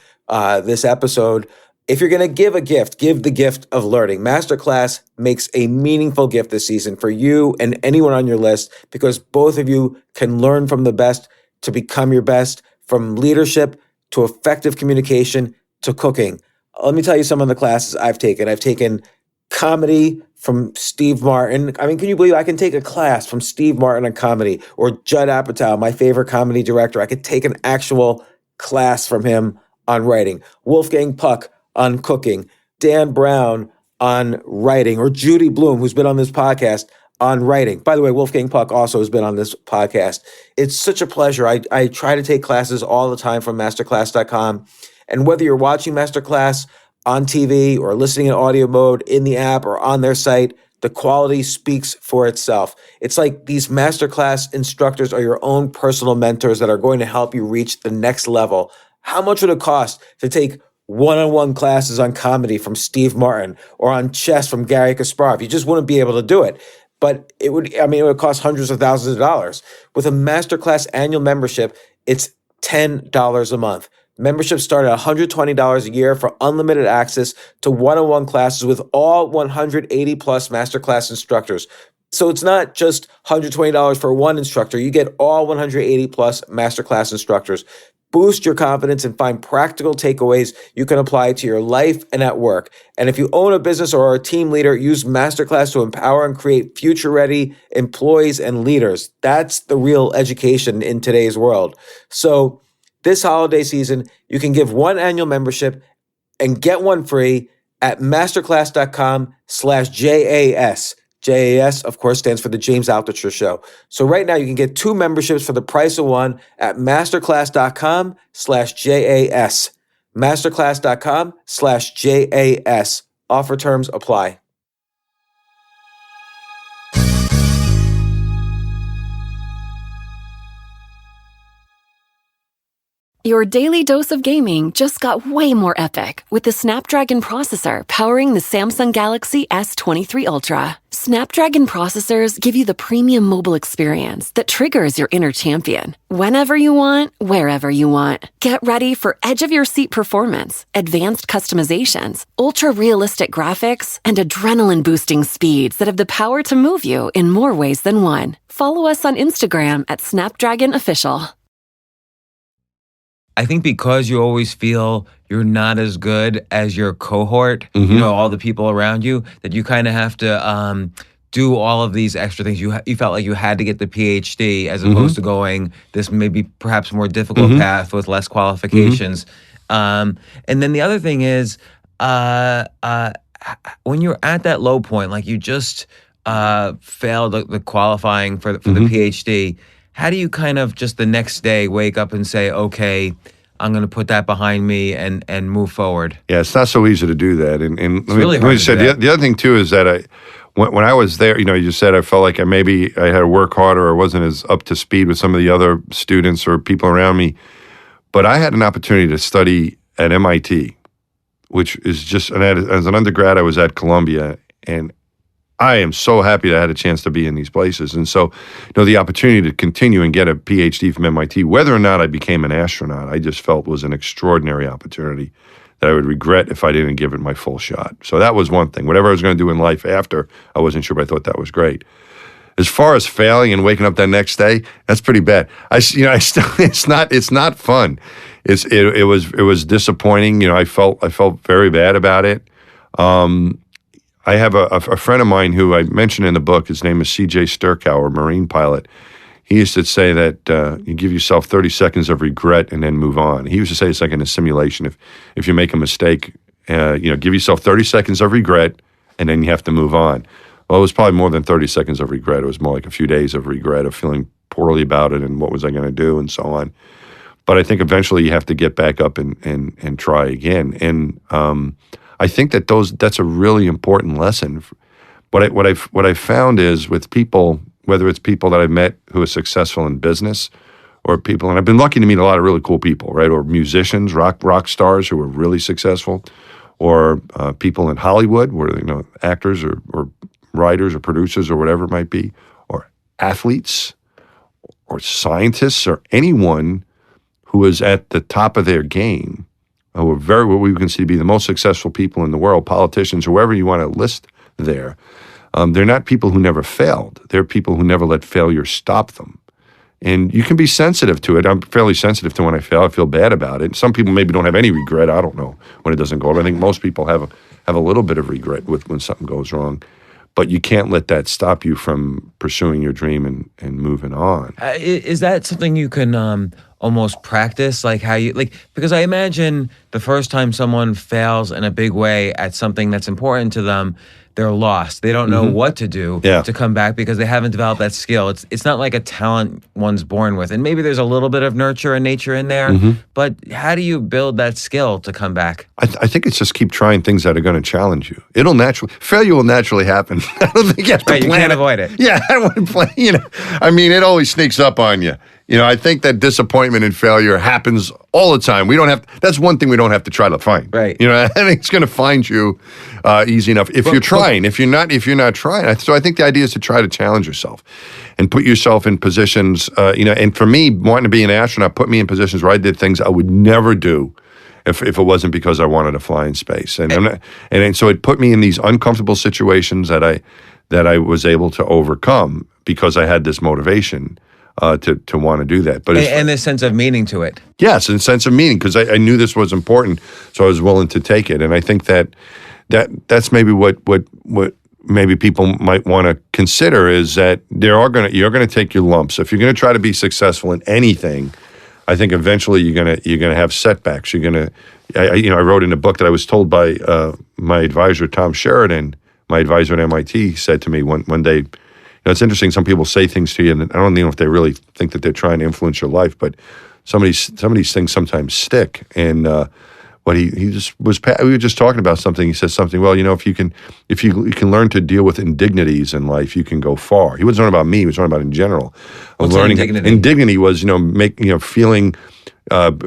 this episode. If you're going to give a gift, give the gift of learning. Masterclass makes a meaningful gift this season for you and anyone on your list, because both of you can learn from the best to become your best, from leadership to effective communication to cooking. Let me tell you some of the classes I've taken. I've taken comedy from Steve Martin. I mean, can you believe I can take a class from Steve Martin on comedy, or Judd Apatow, my favorite comedy director? I could take an actual class from him on writing. Wolfgang Puck on cooking. Dan Brown on writing, or Judy Bloom, who's been on this podcast, on writing. By the way, Wolfgang Puck also has been on this podcast. It's such a pleasure. I try to take classes all the time from masterclass.com. And whether you're watching Masterclass on TV or listening in audio mode in the app or on their site, the quality speaks for itself. It's like these Masterclass instructors are your own personal mentors that are going to help you reach the next level. How much would it cost to take one-on-one classes on comedy from Steve Martin or on chess from Gary Kasparov? You just wouldn't be able to do it. But it would cost hundreds of thousands of dollars. With a Masterclass annual membership, it's $10 a month. Memberships start at $120 a year for unlimited access to one-on-one classes with all 180 plus Masterclass instructors. So it's not just $120 for one instructor. You get all 180 plus Masterclass instructors. Boost your confidence and find practical takeaways you can apply to your life and at work. And if you own a business or are a team leader, use Masterclass to empower and create future-ready employees and leaders. That's the real education in today's world. So this holiday season, you can give one annual membership and get one free at masterclass.com/JAS. JAS, of course, stands for the James Altucher Show. So right now you can get two memberships for the price of one at masterclass.com/JAS. Masterclass.com/JAS. Offer terms apply. Your daily dose of gaming just got way more epic with the Snapdragon processor powering the Samsung Galaxy S23 Ultra. Snapdragon processors give you the premium mobile experience that triggers your inner champion. Whenever you want, wherever you want. Get ready for edge-of-your-seat performance, advanced customizations, ultra-realistic graphics, and adrenaline-boosting speeds that have the power to move you in more ways than one. Follow us on Instagram at Snapdragon Official. I think because you always feel you're not as good as your cohort, all the people around you, that you kind of have to do all of these extra things. You felt like you had to get the PhD as opposed to going this maybe perhaps more difficult path with less qualifications. And then the other thing is when you're at that low point, like you just failed the qualifying for the PhD, how do you kind of just the next day wake up and say, okay, I'm going to put that behind me and move forward? Yeah, it's not so easy to do that. And really hard to do that. The other thing, too, is that when I was there, you said I felt like I had to work harder or wasn't as up to speed with some of the other students or people around me. But I had an opportunity to study at MIT, which is just, and as an undergrad, I was at Columbia, and I am so happy that I had a chance to be in these places. And so, the opportunity to continue and get a PhD from MIT, whether or not I became an astronaut, I just felt was an extraordinary opportunity that I would regret if I didn't give it my full shot. So that was one thing. Whatever I was going to do in life after, I wasn't sure, but I thought that was great. As far as failing and waking up that next day, that's pretty bad. I still, it's not fun. It was disappointing. I felt very bad about it. I have a friend of mine who I mentioned in the book. His name is C.J. Sturkauer, Marine pilot. He used to say that you give yourself 30 seconds of regret and then move on. He used to say it's like in a simulation. If you make a mistake, give yourself 30 seconds of regret and then you have to move on. Well, it was probably more than 30 seconds of regret. It was more like a few days of regret, of feeling poorly about it and what was I going to do and so on. But I think eventually you have to get back up and try again. And I think that's a really important lesson. What I've found is with people, whether it's people that I've met who are successful in business, or people, and I've been lucky to meet a lot of really cool people, right? Or musicians, rock stars who are really successful, or people in Hollywood, where actors or writers or producers or whatever it might be, or athletes, or scientists, or anyone who is at the top of their game, who are what we consider to be the most successful people in the world, politicians, whoever you want to list there. They're not people who never failed. They're people who never let failure stop them. And you can be sensitive to it. I'm fairly sensitive to when I fail. I feel bad about it. Some people maybe don't have any regret. I don't know when it doesn't go over. I think most people have a little bit of regret when something goes wrong. But you can't let that stop you from pursuing your dream and moving on. Is that something you can almost practice? Because I imagine the first time someone fails in a big way at something that's important to them, they're lost. They don't know what to do to come back because they haven't developed that skill. It's not like a talent one's born with. And maybe there's a little bit of nurture and nature in there, but how do you build that skill to come back? I think it's just keep trying things that are going to challenge you. Failure will naturally happen. I don't think you have to plan you can't avoid it. Yeah, I don't want to plan. It always sneaks up on you. I think that disappointment and failure happens all the time. That's one thing we don't have to try to find. Right. I think it's going to find you easy enough if you're trying. If you're not trying. So I think the idea is to try to challenge yourself and put yourself in positions, and for me, wanting to be an astronaut put me in positions where I did things I would never do if it wasn't because I wanted to fly in space. And so it put me in these uncomfortable situations that I was able to overcome because I had this motivation to want to do that. But and this sense of meaning to it. Yes, and sense of meaning, because I knew this was important, so I was willing to take it. And I think that's maybe what maybe people might want to consider is that you're going to take your lumps. If you're going to try to be successful in anything, I think eventually you're going to have setbacks. I wrote in a book that I was told by my advisor Tom Sheridan, my advisor at MIT, said to me one day. It's interesting. Some people say things to you, and I don't know if they really think that they're trying to influence your life, but some of these things sometimes stick. And what he just was, we were just talking about something. He says something. Well, if you can learn to deal with indignities in life, you can go far. He wasn't talking about me. He was talking about in general. What's learning indignity? Indignity was feeling.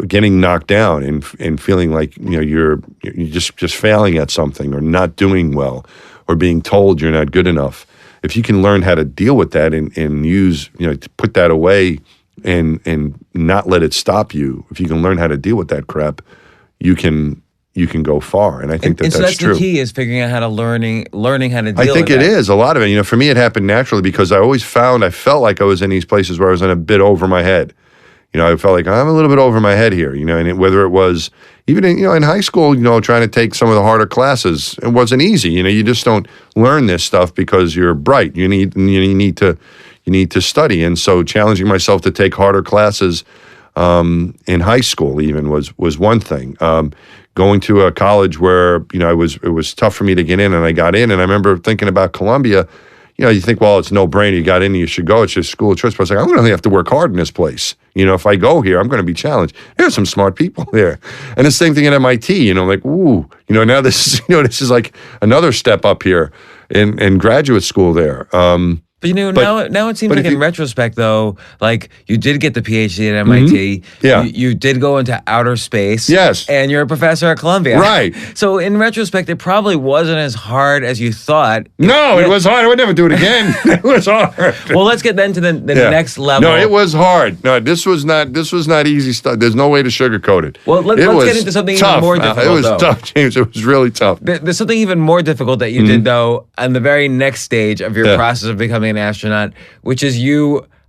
Getting knocked down and feeling like you're just failing at something or not doing well or being told you're not good enough. If you can learn how to deal with that and use, to put that away and not let it stop you, if you can learn how to deal with that crap, you can go far. And I think that's true. The key is figuring out how to learning how to deal with it. I think it is a lot of it. For me, it happened naturally because I always I felt like I was in these places where I was in a bit over my head. I felt like I'm a little bit over my head here, and whether it was even in high school, trying to take some of the harder classes, it wasn't easy. You just don't learn this stuff because you're bright. You need to study, and so challenging myself to take harder classes in high school even was one thing. Going to a college where it was tough for me to get in, and I got in, and I remember thinking about Columbia. You think, well, it's no brainer. You got in, you should go. It's your school of choice. But I was like, I'm going to have to work hard in this place. If I go here, I'm going to be challenged. There's some smart people there. And the same thing at MIT. Like, ooh, now this is like another step up here in graduate school there. But now it seems like in retrospect, though, like you did get the PhD at MIT. Yeah. You did go into outer space. Yes. And you're a professor at Columbia. Right. So in retrospect, it probably wasn't as hard as you thought. No, it was hard. I would never do it again. It was hard. Well, let's get then to the next level. No, it was hard. No, this was not easy stuff. There's no way to sugarcoat it. Well, let's get into something tough. even more difficult, It was tough, James. It was really tough. There's something even more difficult that you did, though, on the very next stage of your process of becoming becoming an astronaut, which is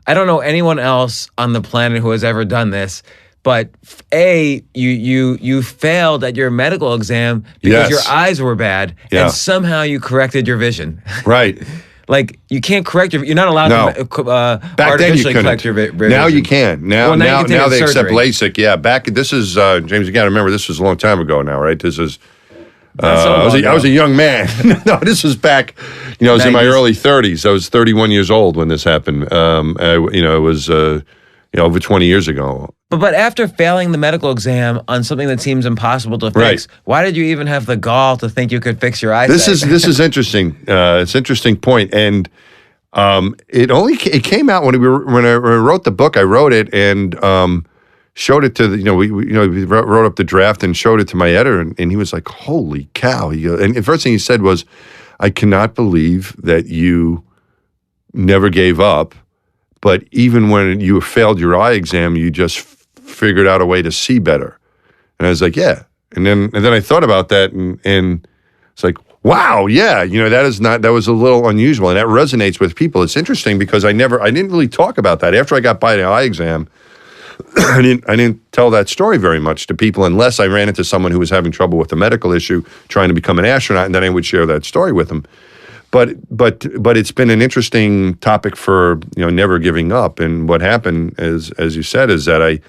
I don't know anyone else on the planet who has ever done this, but you failed at your medical exam because your eyes were bad, and somehow you corrected your vision. Right. Like, you can't correct you're not allowed to back then you artificially correct your vision. Now you can. Now they accept surgery. LASIK. Yeah, this is James. You got to remember, this was a long time ago now, right? This is. I was a young man. No, this was back. I was in my early 30s. I was 31 years old when this happened. It was over 20 years ago. But after failing the medical exam on something that seems impossible to fix, why did you even have the gall to think you could fix your eyesight? This is interesting. It's an interesting point, and it came out when I wrote the book. I wrote it and showed it to we wrote up the draft and showed it to my editor, and he was like, "Holy cow!" And the first thing he said was, "I cannot believe that you never gave up, but even when you failed your eye exam, you just figured out a way to see better." And I was like, "Yeah." And then I thought about that, and it's like, wow, yeah, that was a little unusual, and that resonates with people. It's interesting because I didn't really talk about that after I got by the eye exam. I didn't tell that story very much to people unless I ran into someone who was having trouble with a medical issue trying to become an astronaut, and then I would share that story with them. But it's been an interesting topic for never giving up. And what happened is, as you said, is that I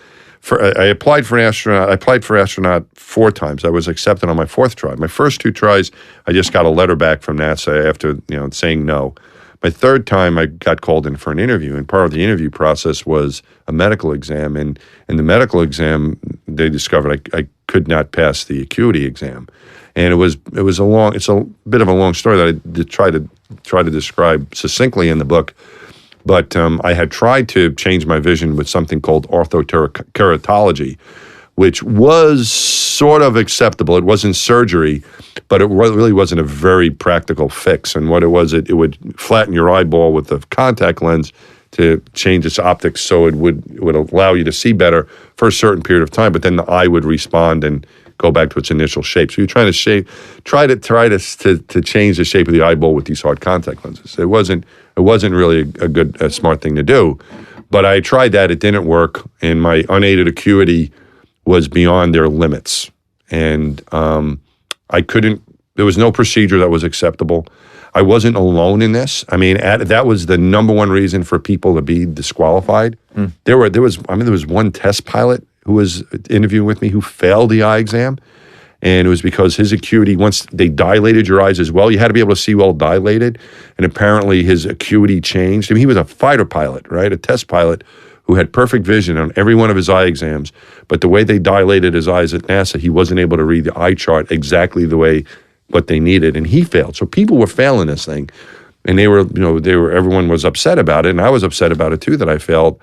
applied for astronaut 4 times. I was accepted on my 4th try. My first 2 tries, I just got a letter back from NASA after saying no. My 3rd time, I got called in for an interview, and part of the interview process was a medical exam. And in the medical exam, they discovered I could not pass the acuity exam, and it's a bit of a long story that I did try to describe succinctly in the book. But I had tried to change my vision with something called orthokeratology, which was sort of acceptable. It wasn't surgery, but it really wasn't a very practical fix. And what it was, it would flatten your eyeball with the contact lens to change its optics so it would allow you to see better for a certain period of time, but then the eye would respond and go back to its initial shape. So you're trying to try to change the shape of the eyeball with these hard contact lenses. It wasn't really a smart thing to do, but I tried that. It didn't work, and my unaided acuity was beyond their limits, and I couldn't. There was no procedure that was acceptable. I wasn't alone in this. I mean, that was the number one reason for people to be disqualified. There was one test pilot who was interviewing with me who failed the eye exam, and it was because his acuity, once they dilated your eyes as well, you had to be able to see well dilated, and apparently his acuity changed. I mean, he was a fighter pilot, right, a test pilot who had perfect vision on every one of his eye exams, but the way they dilated his eyes at NASA, he wasn't able to read the eye chart exactly the way what they needed, and he failed. So people were failing this thing, and everyone was upset about it, and I was upset about it too that I failed,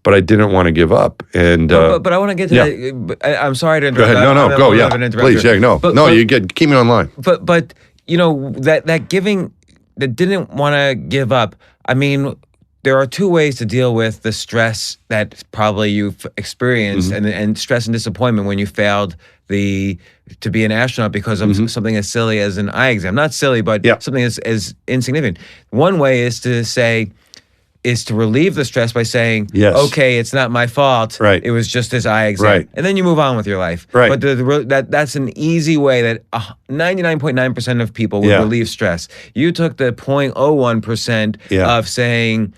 but I didn't want to give up. And but I want to get to that. I'm sorry to interrupt. Go ahead. No, go. Yeah, please. Yeah, no, you keep me online. But that giving, that didn't want to give up. I mean, there are 2 ways to deal with the stress that probably you've experienced, and stress and disappointment when you failed to be an astronaut because of something as silly as an eye exam. Not silly, but something as insignificant. One way is to relieve the stress by saying, okay, it's not my fault. Right. It was just this eye exam. Right. And then you move on with your life. Right. But that's an easy way that 99.9% of people would relieve stress. You took the 0.01% of saying,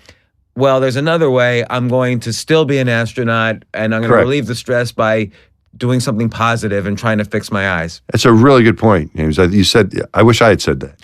well, there's another way. I'm going to still be an astronaut, and I'm going to relieve the stress by doing something positive and trying to fix my eyes. That's a really good point, James. You said, I wish I had said that.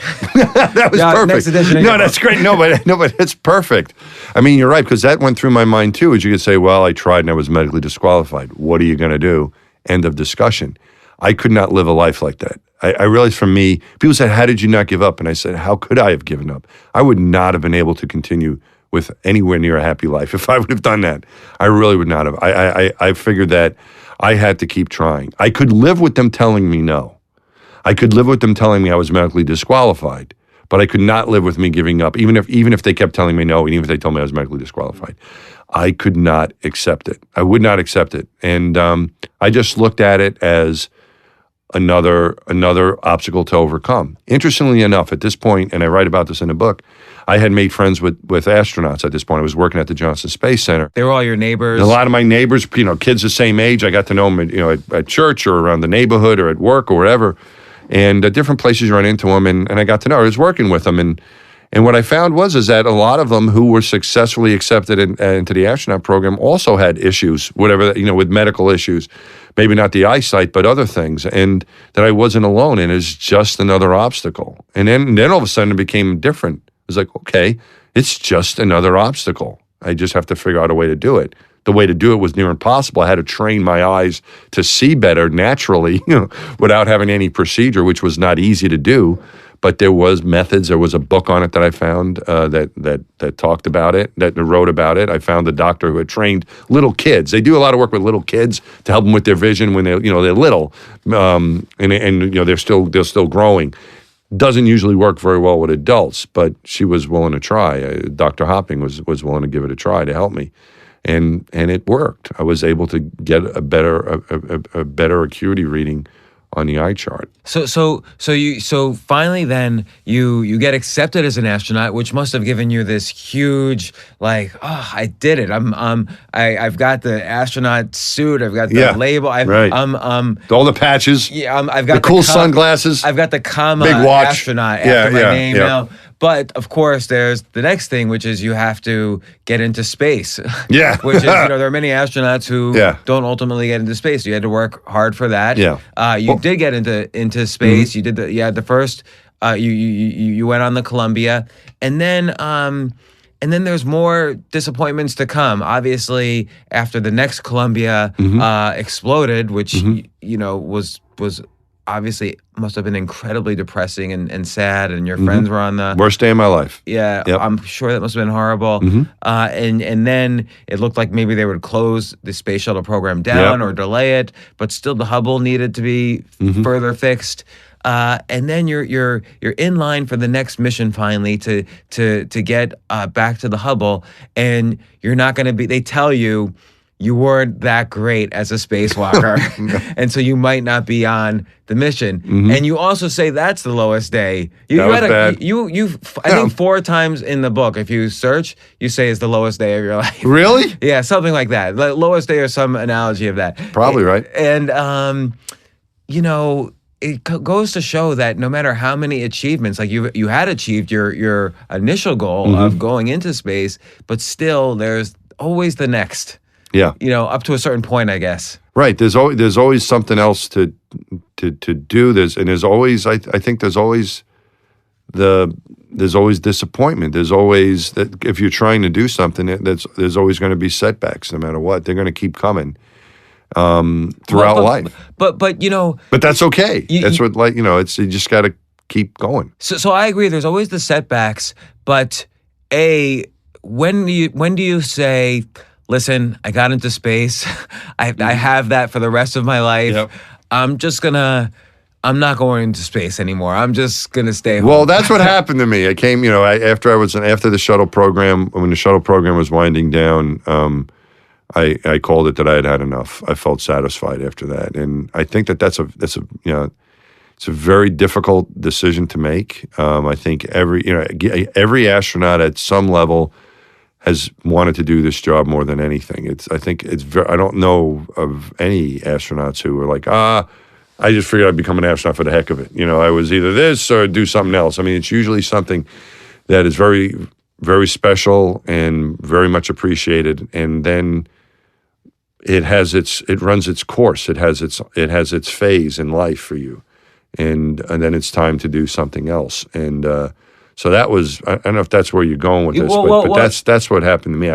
That was perfect. Next edition. No, that's great. No, but it's perfect. I mean, you're right, because that went through my mind too, is you could say, well, I tried and I was medically disqualified. What are you going to do? End of discussion. I could not live a life like that. I realized for me, people said, how did you not give up? And I said, how could I have given up? I would not have been able to continue with anywhere near a happy life if I would have done that. I really would not have. I figured that I had to keep trying. I could live with them telling me no. I could live with them telling me I was medically disqualified, but I could not live with me giving up, even if they kept telling me no, and even if they told me I was medically disqualified. I could not accept it. I would not accept it. And I just looked at it as another obstacle to overcome. Interestingly enough, at this point, and I write about this in the book, I had made friends with astronauts at this point. I was working at the Johnson Space Center. They were all your neighbors. And a lot of my neighbors, kids the same age. I got to know them, at church or around the neighborhood or at work or wherever, and at different places you run into them. And I got to know. I was working with them, and what I found is that a lot of them who were successfully accepted into the astronaut program also had issues, whatever, with medical issues. Maybe not the eyesight, but other things, and that I wasn't alone in. It's just another obstacle. And then all of a sudden it became different. It was like, okay, it's just another obstacle. I just have to figure out a way to do it. The way to do it was near impossible. I had to train my eyes to see better naturally, without having any procedure, which was not easy to do. But there was methods. There was a book on it that I found that talked about it, that wrote about it. I found a doctor who had trained little kids. They do a lot of work with little kids to help them with their vision when they're little, and they're still growing. Doesn't usually work very well with adults, but she was willing to try. Dr. Hopping was willing to give it a try to help me, and it worked. I was able to get a better acuity reading on the eye chart. So finally then you get accepted as an astronaut, which must have given you this huge I did it. I've got the astronaut suit, I've got the label, right. All the patches. Yeah, I've got the cool sunglasses. I've got the comma big watch. astronaut after my name now. But of course, there's the next thing, which is you have to get into space. Yeah. Which is, there are many astronauts who don't ultimately get into space. You had to work hard for that. Yeah. You did get into space. You did the first. You went on the Columbia, and then there's more disappointments to come. Obviously, after the next Columbia exploded, which was obviously must have been incredibly depressing and sad, and your friends were on the worst day of my life. Yeah, yep. I'm sure that must have been horrible. And then it looked like maybe they would close the space shuttle program down or delay it, but still the Hubble needed to be further fixed. And then you're in line for the next mission finally to get back to the Hubble, and you're not going to be. They tell you weren't that great as a spacewalker, and so you might not be on the mission. And you also say that's the lowest day. I think 4 times in the book, if you search, you say it's the lowest day of your life. Really? Yeah, something like that. The lowest day or some analogy of that. Probably right. And it goes to show that no matter how many achievements, like you had achieved your initial goal of going into space, but still there's always the next. Yeah. Up to a certain point, I guess. Right. There's always something else to do. There's always I think there's always disappointment. There's always that if you're trying to do something, there's always going to be setbacks no matter what. They're going to keep coming throughout life. But that's okay. That's what it's you just got to keep going. So I agree. There's always the setbacks, but when do you say, listen, I got into space. I have that for the rest of my life. Yep. I'm not going into space anymore. I'm just going to stay home. Well, that's what happened to me. I came, after the shuttle program, when the shuttle program was winding down, I called it that I had ast. I felt satisfied after that. And I think that's a very difficult decision to make. I think every astronaut at some level has wanted to do this job more than anything. I don't know of any astronauts who were like, I just figured I'd become an astronaut for the heck of it. I was either this or do something else. I mean, it's usually something that is very, very special and very much appreciated. And then it runs its course. It has its phase in life for you. And then it's time to do something else. And, so that was, I don't know if that's where you're going with this, but that's what happened to me.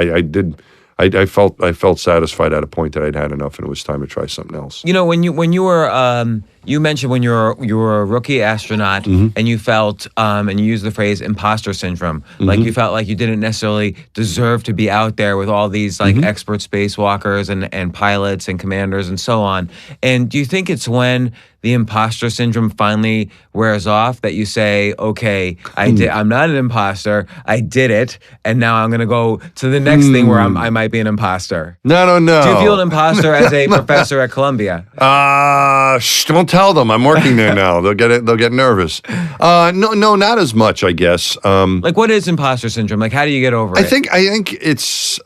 I felt satisfied at a point that I'd had enough, and it was time to try something else. When you were you mentioned when you were a rookie astronaut and you felt and you used the phrase imposter syndrome, like you felt like you didn't necessarily deserve to be out there with all these expert spacewalkers and pilots and commanders and so on. And do you think it's when the imposter syndrome finally wears off that you say, okay, I'm not an imposter, I did it, and now I'm going to go to the next thing where I might be an imposter? No. Do you feel an imposter as a professor at Columbia? Don't tell them I'm working there now. They'll get nervous. No, not as much, I guess. Like, what is imposter syndrome? Like, how do you get over it? I think it's.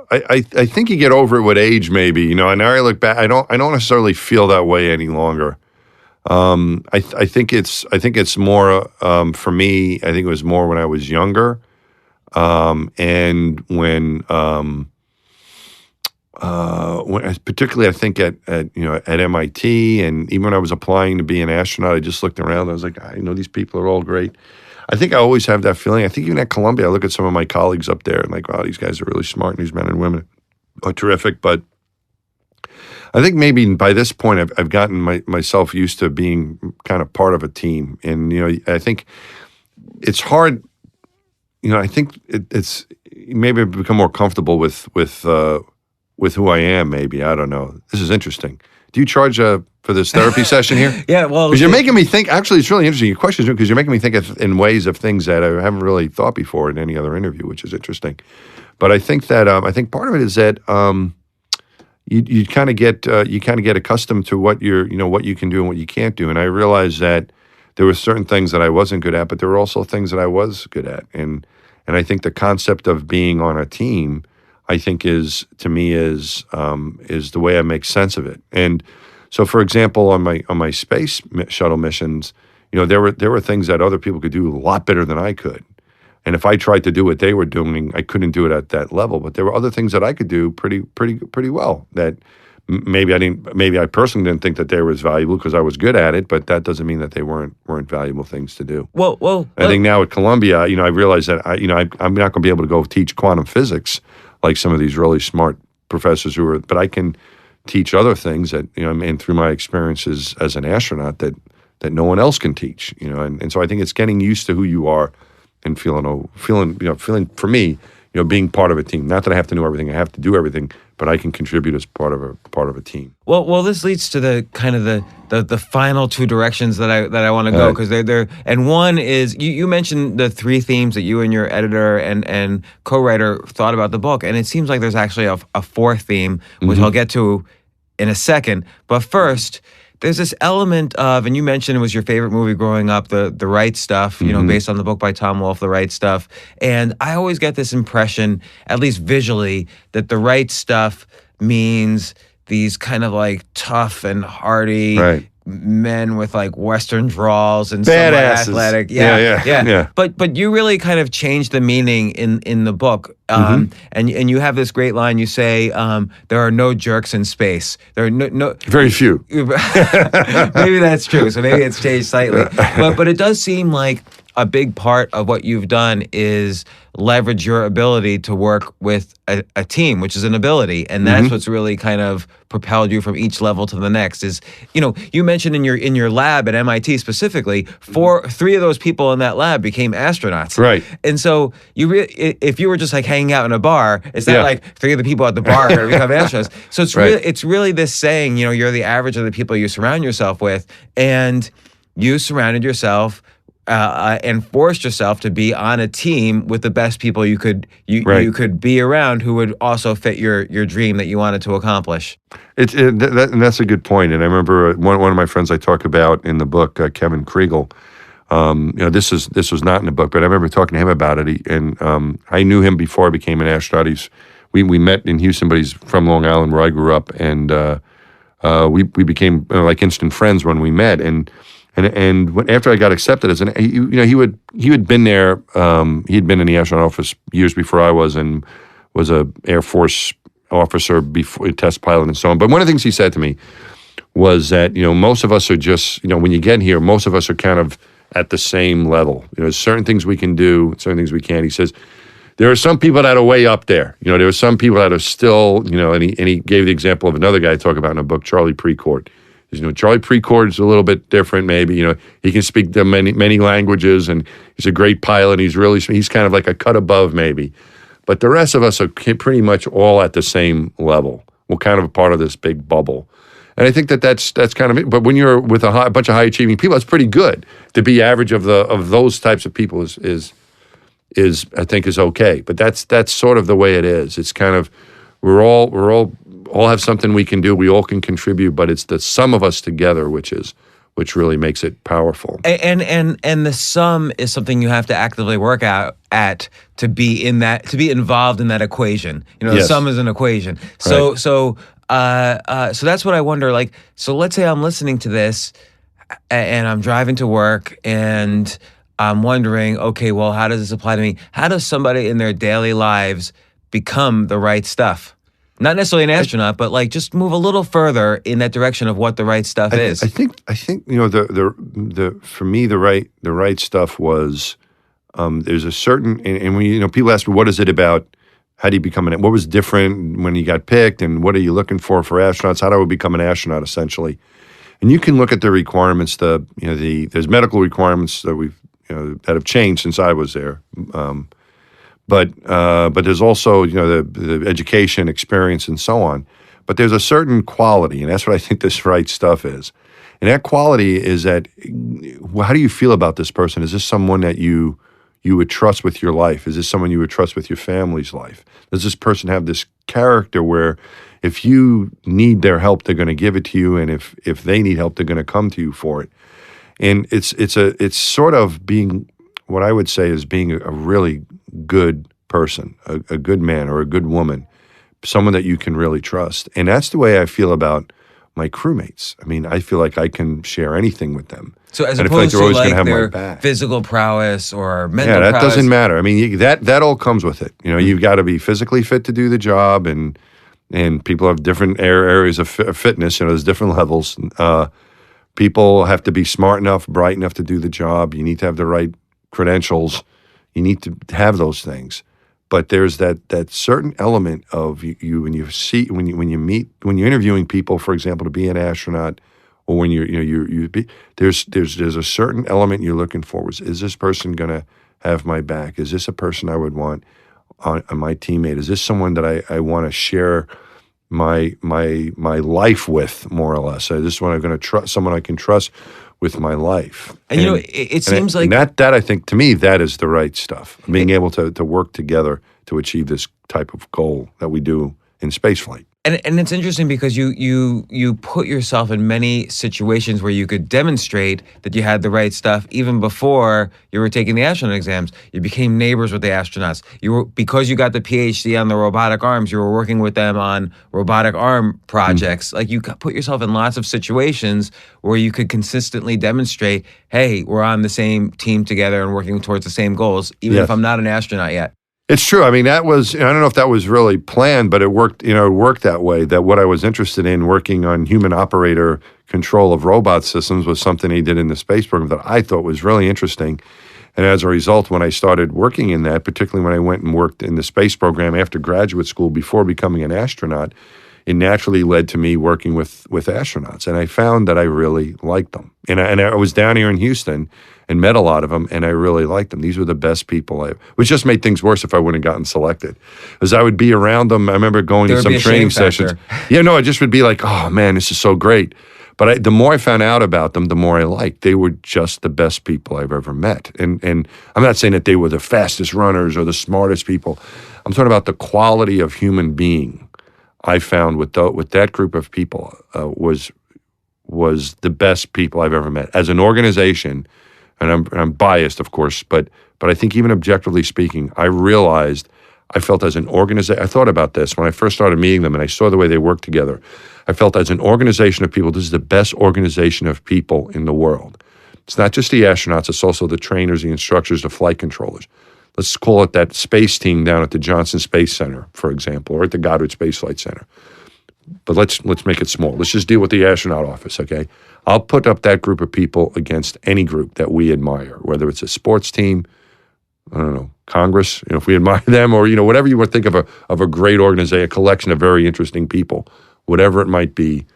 I think you get over it with age, maybe. And now I look back, I don't necessarily feel that way any longer. I think it's more for me. I think it was more when I was younger, and when particularly I think at MIT, and even when I was applying to be an astronaut, I just looked around. I was like, I know these people are all great. I think I always have that feeling. I think even at Columbia, I look at some of my colleagues up there and like, wow, these guys are really smart, and these men and women are terrific. But I think maybe by this point, I've gotten myself used to being kind of part of a team. And, I think it's hard. I think it's maybe I've become more comfortable with who I am, maybe. I don't know. This is interesting. Do you charge for this therapy session here? Yeah, well, because you're making me think. Actually, it's really interesting. Your question is because you're making me think in ways of things that I haven't really thought before in any other interview, which is interesting. But I think that part of it is that you kind of get accustomed to what what you can do and what you can't do. And I realized that there were certain things that I wasn't good at, but there were also things that I was good at. And I think the concept of being on a team, I think is the way I make sense of it. And so, for example, on my space shuttle missions, there were things that other people could do a lot better than I could. And if I tried to do what they were doing, I couldn't do it at that level. But there were other things that I could do pretty well that maybe I personally didn't think that they were as valuable because I was good at it, but that doesn't mean that they weren't valuable things to do. Well, I think now at Columbia, I realize that I'm not going to be able to go teach quantum physics like some of these really smart professors but I can teach other things that, and through my experiences as an astronaut that no one else can teach, and so I think it's getting used to who you are and feeling for me, being part of a team. Not that I have to know everything, I have to do everything, but I can contribute as part of a team. Well, this leads to the kind of the final two directions that I want to go, because they're and one is you mentioned the three themes that you and your editor and co-writer thought about the book, and it seems like there's actually a fourth theme, which I'll get to in a second. But first, there's this element of, and you mentioned it was your favorite movie growing up, the Right Stuff, based on the book by Tom Wolfe, The Right Stuff. And I always get this impression, at least visually, that the right stuff means these kind of like tough and hardy men with like Western drawls and somewhat athletic. Yeah. But you really kind of changed the meaning in the book. And you have this great line. You say, there are no jerks in space. There are no very few. Maybe that's true. So maybe it's changed slightly. But it does seem like a big part of what you've done is leverage your ability to work with a team, which is an ability, and that's what's really kind of propelled you from each level to the next. Is you mentioned in your lab at MIT specifically, three of those people in that lab became astronauts, right? And so if you were just like hanging out in a bar, it's not like three of the people at the bar are going to become astronauts. So it's really this saying, you're the average of the people you surround yourself with, and you surrounded yourself. And forced yourself to be on a team with the best people you could be around, who would also fit your dream that you wanted to accomplish. And that's a good point. And I remember one of my friends I talk about in the book, Kevin Kriegel. This was not in the book, but I remember talking to him about it. I knew him before I became an astronaut. We met in Houston, but he's from Long Island, where I grew up, and we became like instant friends when we met. And after I got accepted as he had been there. He had been in the astronaut office years before I was, and was a Air Force officer before, test pilot and so on. But one of the things he said to me was that most of us are just when you get here, most of us are kind of at the same level. Certain things we can do, certain things we can't. He says there are some people that are way up there. There are some people that are still and he gave the example of another guy I talk about in a book, Charlie Precourt. Charlie Precourt is a little bit different, maybe. He can speak the many languages, and he's a great pilot. He's kind of like a cut above, maybe. But the rest of us are pretty much all at the same level. We're kind of a part of this big bubble. And I think that's kind of it. But when you're with a bunch of high achieving people, that's pretty good. To be average of those types of people is I think is okay. But that's sort of the way it is. It's kind of we're all all have something we can do. We all can contribute, but it's the sum of us together, which really makes it powerful. And the sum is something you have to actively work out at to be involved in that equation. The Yes. sum is an equation. So that's what I wonder. Like, so let's say I'm listening to this and I'm driving to work and I'm wondering, okay, well, how does this apply to me? How does somebody in their daily lives become the right stuff? Not necessarily an astronaut, but like just move a little further in that direction of what the right stuff is. I think the for me the right stuff was there's a certain and when people ask me what is it about, how do you become what was different when you got picked, and what are you looking for astronauts? How do I become an astronaut essentially? And you can look at the requirements. There's medical requirements that that have changed since I was there. But there's also the education, experience, and so on. But there's a certain quality, and that's what I think this right stuff is. And that quality is that how do you feel about this person? Is this someone that you would trust with your life? Is this someone you would trust with your family's life? Does this person have this character where if you need their help, they're going to give it to you, and if they need help, they're going to come to you for it? And it's sort of being what I would say is being a really good person, a good man or a good woman, someone that you can really trust. And that's the way I feel about my crewmates. I mean, I feel like I can share anything with them. So as and I feel opposed they're always to gonna like have my their back. physical prowess or mental prowess. Yeah, that doesn't matter. I mean, that all comes with it. You've got to be physically fit to do the job, and people have different areas of fitness. There's different levels. People have to be smart enough, bright enough to do the job. You need to have the right credentials. You need to have those things. But there's that certain element of you when you're interviewing people, for example, to be an astronaut, or when there's a certain element you're looking for. Is this person going to have my back? Is this a person I would want on my teammate? Is this someone that I want to share my life with, more or less? Is this one I'm going to trust? Someone I can trust with my life. And it seems like that I think, to me, that is the right stuff. Being able to work together to achieve this type of goal that we do in spaceflight. And it's interesting because you put yourself in many situations where you could demonstrate that you had the right stuff even before you were taking the astronaut exams. You became neighbors with the astronauts. Because you got the PhD on the robotic arms, you were working with them on robotic arm projects. Like you put yourself in lots of situations where you could consistently demonstrate, hey, we're on the same team together and working towards the same goals, even if I'm not an astronaut yet. It's true. I mean, I don't know if that was really planned, but it worked, it worked that way, that what I was interested in working on human operator control of robot systems was something he did in the space program that I thought was really interesting. And as a result, when I started working in that, particularly when I went and worked in the space program after graduate school before becoming an astronaut, it naturally led to me working with astronauts. And I found that I really liked them. And I was down here in Houston and met a lot of them, and I really liked them. These were the best people. Which just made things worse if I wouldn't have gotten selected. Because I would be around them. I remember going to some training sessions. I just would be like, oh, man, this is so great. But the more I found out about them, the more I liked. They were just the best people I've ever met. And I'm not saying that they were the fastest runners or the smartest people. I'm talking about the quality of human being I found with that group of people was the best people I've ever met. As an organization, and I'm biased, of course, but I think even objectively speaking, I felt as an organization, I thought about this when I first started meeting them and I saw the way they worked together. I felt as an organization of people, this is the best organization of people in the world. It's not just the astronauts, it's also the trainers, the instructors, the flight controllers. Let's call it that space team down at the Johnson Space Center, for example, or at the Goddard Space Flight Center. But let's make it small. Let's just deal with the astronaut office, okay? I'll put up that group of people against any group that we admire, whether it's a sports team, I don't know, Congress, if we admire them, or, whatever you would think of a great organization, a collection of very interesting people, whatever it might be,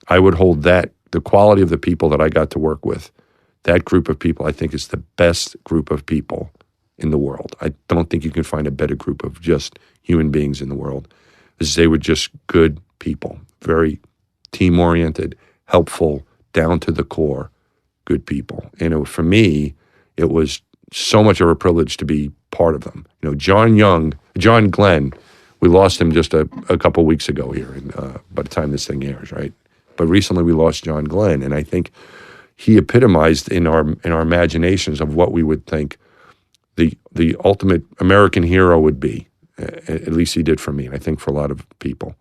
I would hold that, the quality of the people that I got to work with, that group of people, I think is the best group of people in the world. I don't think you can find a better group of just human beings in the world, because they were just good people, very team-oriented, helpful, down to the core, good people. And for me, it was so much of a privilege to be part of them. John Glenn We lost him just a couple weeks ago here, by the time this thing airs, right? But recently we lost John Glenn, and I think he epitomized in our imaginations of what we would think the ultimate American hero would be. At least he did for me, and I think for a lot of people.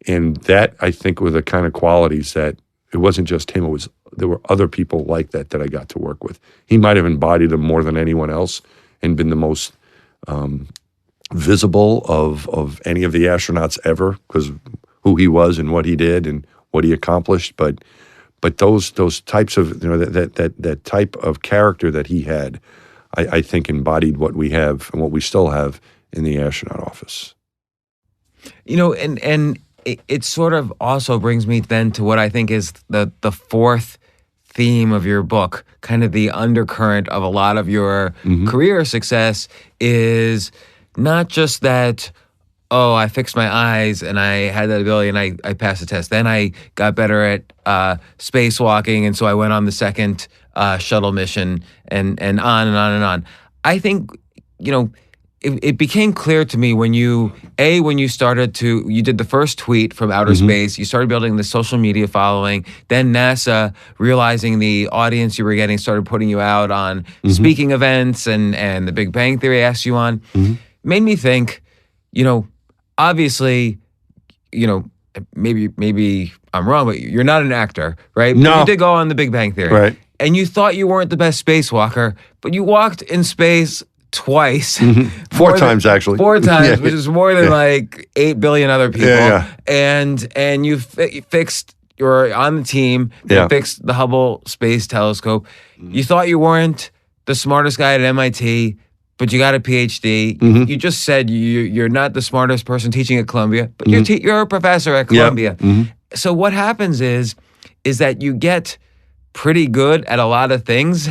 And that, I think, were the kind of qualities that it wasn't just him. There were other people like that I got to work with. He might have embodied them more than anyone else and been the most visible of any of the astronauts ever, because who he was and what he did and what he accomplished. But those types of, that type of character that he had, I think embodied what we have and what we still have in the astronaut office. And it sort of also brings me then to what I think is the fourth theme of your book, kind of the undercurrent of a lot of your career success is not just that, oh, I fixed my eyes and I had that ability and I passed the test. Then I got better at spacewalking, and so I went on the second shuttle mission and on and on and on. I think, it became clear to me when you did the first tweet from outer space, you started building the social media following, then NASA, realizing the audience you were getting, started putting you out on speaking events and the Big Bang Theory asked you on, made me think, obviously, maybe I'm wrong, but you're not an actor, right? No. But you did go on the Big Bang Theory. Right. And you thought you weren't the best spacewalker, but you walked in space twice. Four times, actually. 4 times, which is more than like 8 billion other people. Yeah. And you fixed, you're on the team, you fixed the Hubble Space Telescope. You thought you weren't the smartest guy at MIT, but you got a PhD. You just said you're not the smartest person teaching at Columbia, but you're a professor at Columbia. So what happens is that you get pretty good at a lot of things,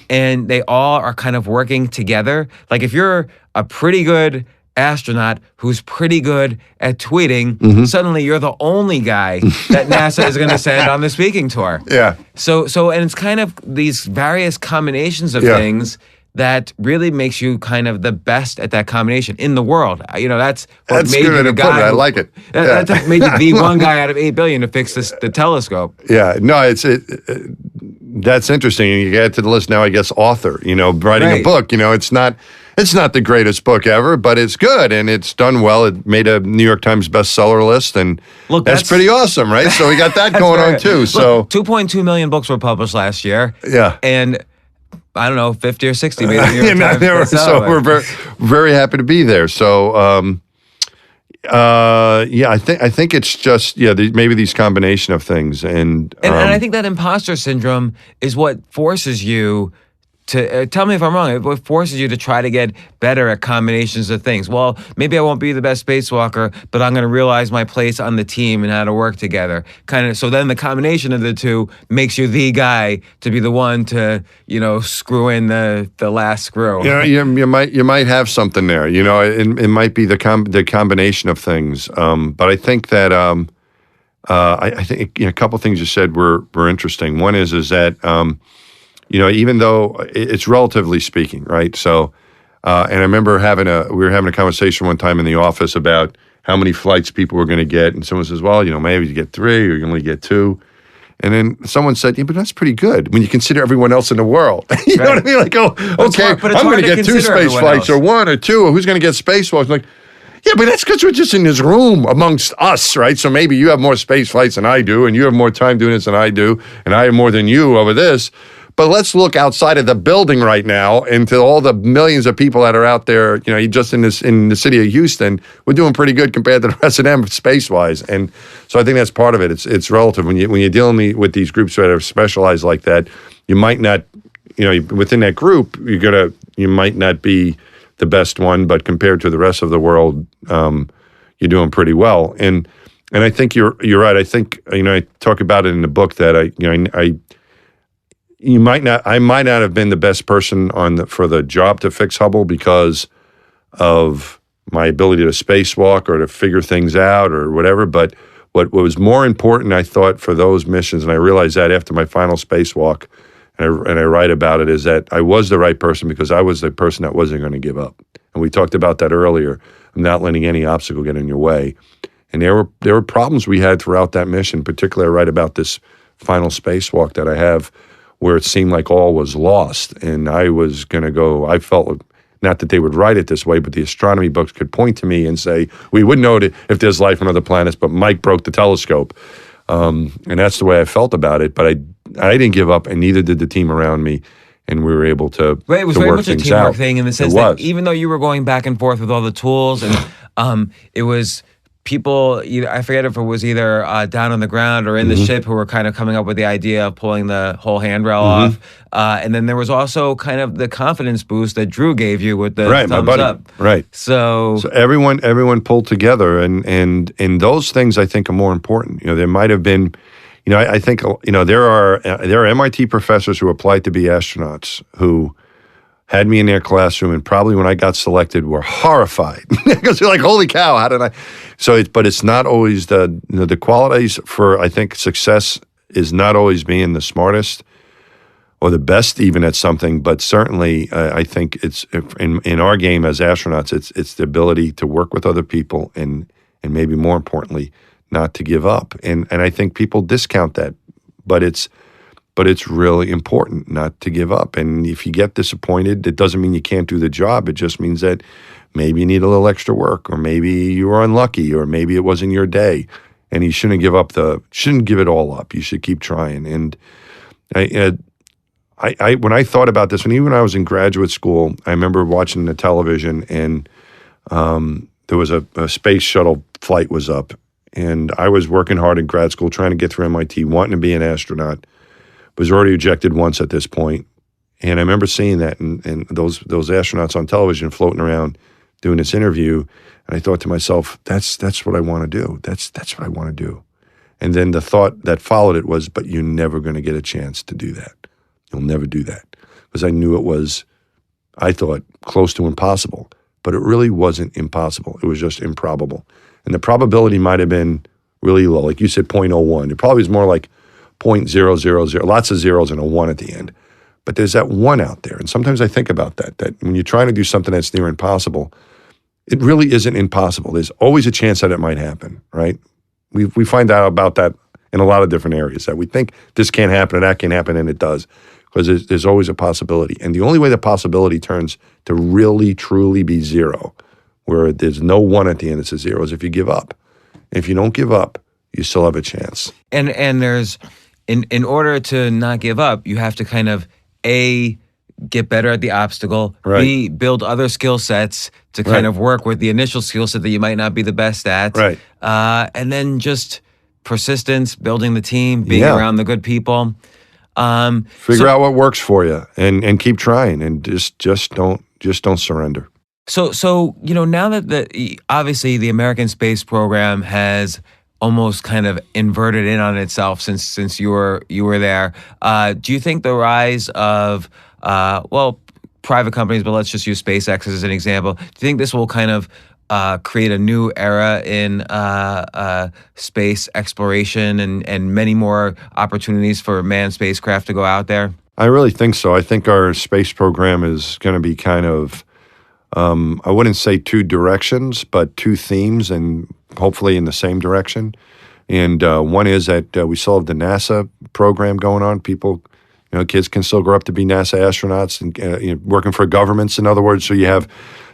and they all are kind of working together. Like if you're a pretty good astronaut who's pretty good at tweeting, suddenly you're the only guy that NASA is going to send on the speaking tour. Yeah. So and it's kind of these various combinations of things that really makes you kind of the best at that combination in the world. That's what made you the guy. I like it. That made you the one guy out of 8 billion to fix the telescope. Yeah, no, that's interesting. And you get to the list now, I guess, author, writing a book, it's not the greatest book ever, but it's good and it's done well. It made a New York Times bestseller list, and look, that's pretty awesome, right? So we got that going on too. So 2.2 million books were published last year. Yeah. And I don't know, 50 or 60 made a New York Times bestseller. So we're very, very happy to be there. So, I think it's just maybe these combination of things, and I think that imposter syndrome is what forces you to tell me if I'm wrong. It forces you to try to get better at combinations of things. Well, maybe I won't be the best spacewalker, but I'm going to realize my place on the team and how to work together. So then the combination of the two makes you the guy to be the one to screw in the last screw. You might have something there. It might be the combination of things. But I think that I think a couple things you said were interesting. One is that. Even though it's relatively speaking, right? So, and I remember we were having a conversation one time in the office about how many flights people were going to get, and someone says, "Well, maybe you get 3, or you only get 2." And then someone said, "Yeah, but that's pretty good when you consider everyone else in the world." You know what I mean? Like, okay, I'm going to get 2 space flights, or 1 or 2, or who's going to get spacewalks? Like, yeah, but that's because we're just in this room amongst us, right? So maybe you have more space flights than I do, and you have more time doing this than I do, and I have more than you over this. But let's look outside of the building right now into all the millions of people that are out there, just in the city of Houston. We're doing pretty good compared to the rest of them space-wise. And so I think that's part of it. It's relative. When you're dealing with these groups that are specialized like that, you might not, within that group, you might not be the best one, but compared to the rest of the world, you're doing pretty well. And I think you're right. I think, I talk about it in the book that I might not have been the best person for the job to fix Hubble because of my ability to spacewalk or to figure things out or whatever. But what was more important, I thought, for those missions, and I realized that after my final spacewalk, and I write about it, is that I was the right person because I was the person that wasn't going to give up. And we talked about that earlier. I'm not letting any obstacle get in your way. And there were problems we had throughout that mission. Particularly, I write about this final spacewalk that I have, where it seemed like all was lost, and I was going to go. I felt, not that they would write it this way, but the astronomy books could point to me and say, we would know if there's life on other planets, but Mike broke the telescope. And that's the way I felt about it. But I didn't give up, and neither did the team around me. And we were able to Right, it was to very work much a things teamwork out. thing in the sense that even though you were going back and forth with all the tools, and it was people, I forget if it was either down on the ground or in the ship, who were kind of coming up with the idea of pulling the whole handrail off. And then there was also kind of the confidence boost that Drew gave you with the thumbs my buddy. up. Right. So everyone pulled together, and those things I think are more important. There might have been, I think there are MIT professors who applied to be astronauts who had me in their classroom, and probably when I got selected were horrified because they're like, "Holy cow, how did I?" But it's not always the qualities for, I think, success is not always being the smartest or the best even at something, but certainly I think it's in our game as astronauts, it's the ability to work with other people and maybe more importantly, not to give up. And I think people discount that, but it's really important not to give up. And if you get disappointed, it doesn't mean you can't do the job. It just means that maybe you need a little extra work, or maybe you were unlucky, or maybe it wasn't your day. And you shouldn't give it all up. You should keep trying. And I when I thought about this, even when I was in graduate school, I remember watching the television, and there was a space shuttle flight was up, and I was working hard in grad school, trying to get through MIT, wanting to be an astronaut. Was already ejected once at this point. And I remember seeing that and those astronauts on television floating around doing this interview. And I thought to myself, that's what I want to do. That's what I want to do. And then the thought that followed it was, but you're never going to get a chance to do that. You'll never do that. Because I knew it was, I thought, close to impossible. But it really wasn't impossible. It was just improbable. And the probability might have been really low. Like you said, 0.01. It probably was more like 0.000, lots of zeros and a 1 at the end. But there's that 1 out there. And sometimes I think about that when you're trying to do something that's near impossible, it really isn't impossible. There's always a chance that it might happen, right? We find out about that in a lot of different areas, that we think this can't happen and that can't happen, and it does, because there's always a possibility. And the only way the possibility turns to really, truly be zero, where there's no 1 at the end, it's a 0, is if you give up. And if you don't give up, you still have a chance. And there's, in order to not give up, you have to kind of, A, get better at the obstacle, right. B, build other skill sets to kind of work with the initial skill set that you might not be the best at. Right. And then just persistence, building the team, being around the good people. Figure out what works for you and keep trying, and just don't surrender. So now that obviously the American space program has almost kind of inverted in on itself since you were there. Do you think the rise of private companies, but let's just use SpaceX as an example, do you think this will kind of create a new era in space exploration and many more opportunities for manned spacecraft to go out there? I really think so. I think our space program is going to be kind of, I wouldn't say 2 directions, but 2 themes, and hopefully in the same direction. And one is that we still have the NASA program going on. People, kids can still grow up to be NASA astronauts and working for governments, in other words. So you have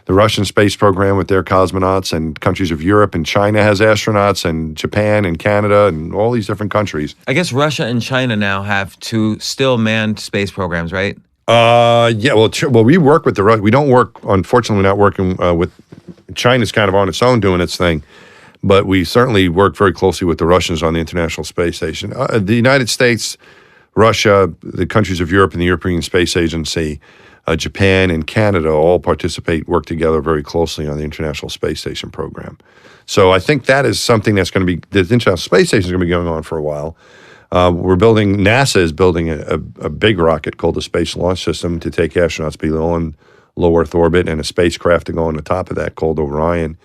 the Russian space program with their cosmonauts, and countries of Europe, and China has astronauts, and Japan and Canada and all these different countries. I guess Russia and China now have 2 still manned space programs, right? Well, we work with the Russians. We don't work, unfortunately, we're not working with China's kind of on its own doing its thing, but we certainly work very closely with the Russians on the International Space Station. The United States, Russia, the countries of Europe and the European Space Agency, Japan and Canada all work together very closely on the International Space Station program. So I think that is something that's going to be, the International Space Station is going to be going on for a while. NASA is building a big rocket called the Space Launch System to take astronauts below low Earth orbit, and a spacecraft to go on the top of that called Orion.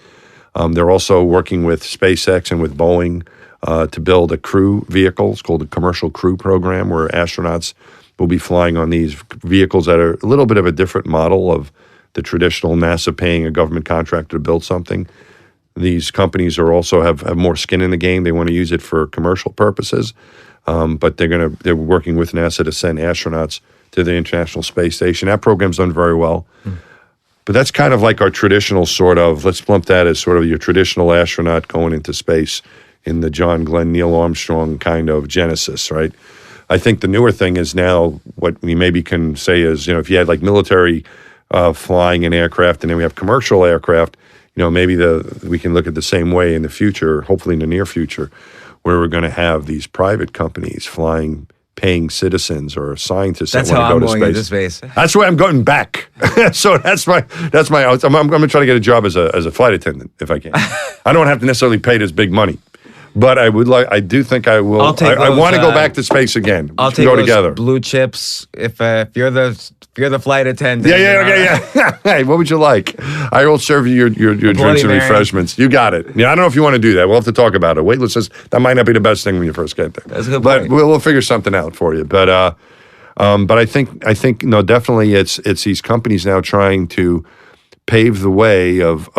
They're also working with SpaceX and with Boeing to build a crew vehicle. It's called the Commercial Crew Program, where astronauts will be flying on these vehicles that are a little bit of a different model of the traditional NASA paying a government contractor to build something. These companies are also have more skin in the game. They want to use it for commercial purposes, but they're working with NASA to send astronauts to the International Space Station. That program's done very well. But that's kind of like our traditional sort of, let's lump that as sort of your traditional astronaut going into space in the John Glenn, Neil Armstrong kind of genesis, right? I think the newer thing is now what we maybe can say is, if you had like military flying an aircraft and then we have commercial aircraft, maybe we can look at the same way in the future, hopefully in the near future, where we're going to have these private companies paying citizens or scientists that want to go to space. That's how I'm going into space. That's why I'm going back. So that's my. I'm going to try to get a job as a flight attendant if I can. I don't have to necessarily pay this big money, but I do think I will. I want to go back to space again. I'll take those blue chips if you're the flight attendant. Yeah. Hey, what would you like? I will serve you your drinks and refreshments. You got it. Yeah, I don't know if you want to do that. We'll have to talk about it. Waitlist says that might not be the best thing when you first get there. That's a good point. But we'll figure something out for you. But I think definitely it's these companies now trying to pave the way of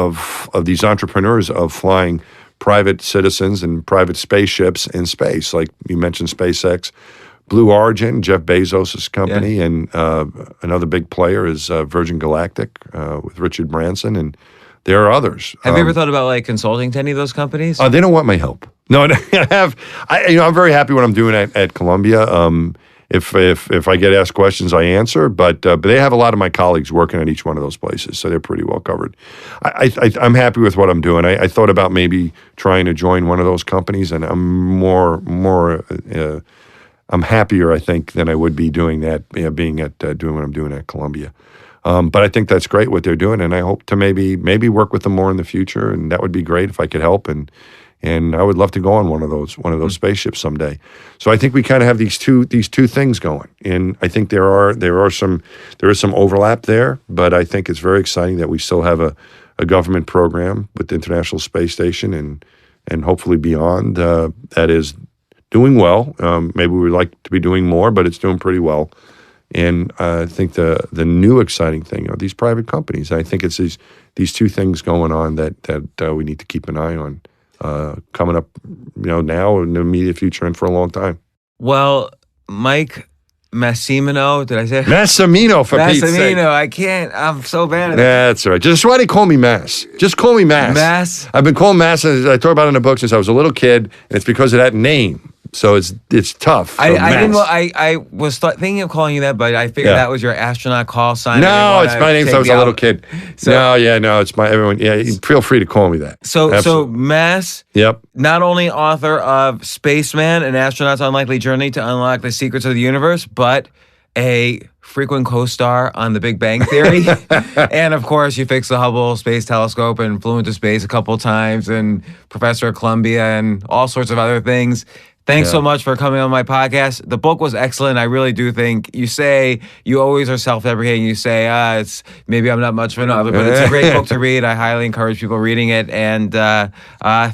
these entrepreneurs of flying private citizens and private spaceships in space, like you mentioned SpaceX. Blue Origin, Jeff Bezos' company, and another big player is Virgin Galactic with Richard Branson, and there are others. Have you ever thought about like consulting to any of those companies? They don't want my help. No, I have. I'm very happy what I'm doing at Columbia. If I get asked questions, I answer. But they have a lot of my colleagues working at each one of those places, so they're pretty well covered. I'm happy with what I'm doing. I thought about maybe trying to join one of those companies, and I'm more. I'm happier, I think, than I would be doing that, doing what I'm doing at Columbia. But I think that's great what they're doing, and I hope to maybe work with them more in the future, and that would be great if I could help. And I would love to go on one of those spaceships someday. So I think we kind of have these two things going, and I think there is some overlap there, but I think it's very exciting that we still have a government program with the International Space Station and hopefully beyond that is doing well. Maybe we would like to be doing more, but it's doing pretty well. And I think the new exciting thing are these private companies. I think it's these two things going on that we need to keep an eye on coming up, now in the immediate future and for a long time. Well, Mike Massimino, did I say? Massimino, for Pete's sake. Massimino, I can't. I'm so bad at it. That's all right. Just why they call me Mass. Just call me Mass. Mass? I've been called Mass, I talk about it in the book since I was a little kid, and it's because of that name. So it's tough. I was thinking of calling you that, but I figured that was your astronaut call sign. No, it's my name since I was a little kid. So, it's my everyone. Yeah, feel free to call me that. So Mass. Yep. Not only author of Spaceman, an astronaut's unlikely journey to unlock the secrets of the universe, but a frequent co-star on The Big Bang Theory. And of course, you fixed the Hubble Space Telescope and flew into space a couple times, and professor at Columbia and all sorts of other things. Thanks so much for coming on my podcast. The book was excellent. I really do think you always are self-deprecating. You say, it's maybe I'm not much of an author, but it's a great book to read. I highly encourage people reading it. And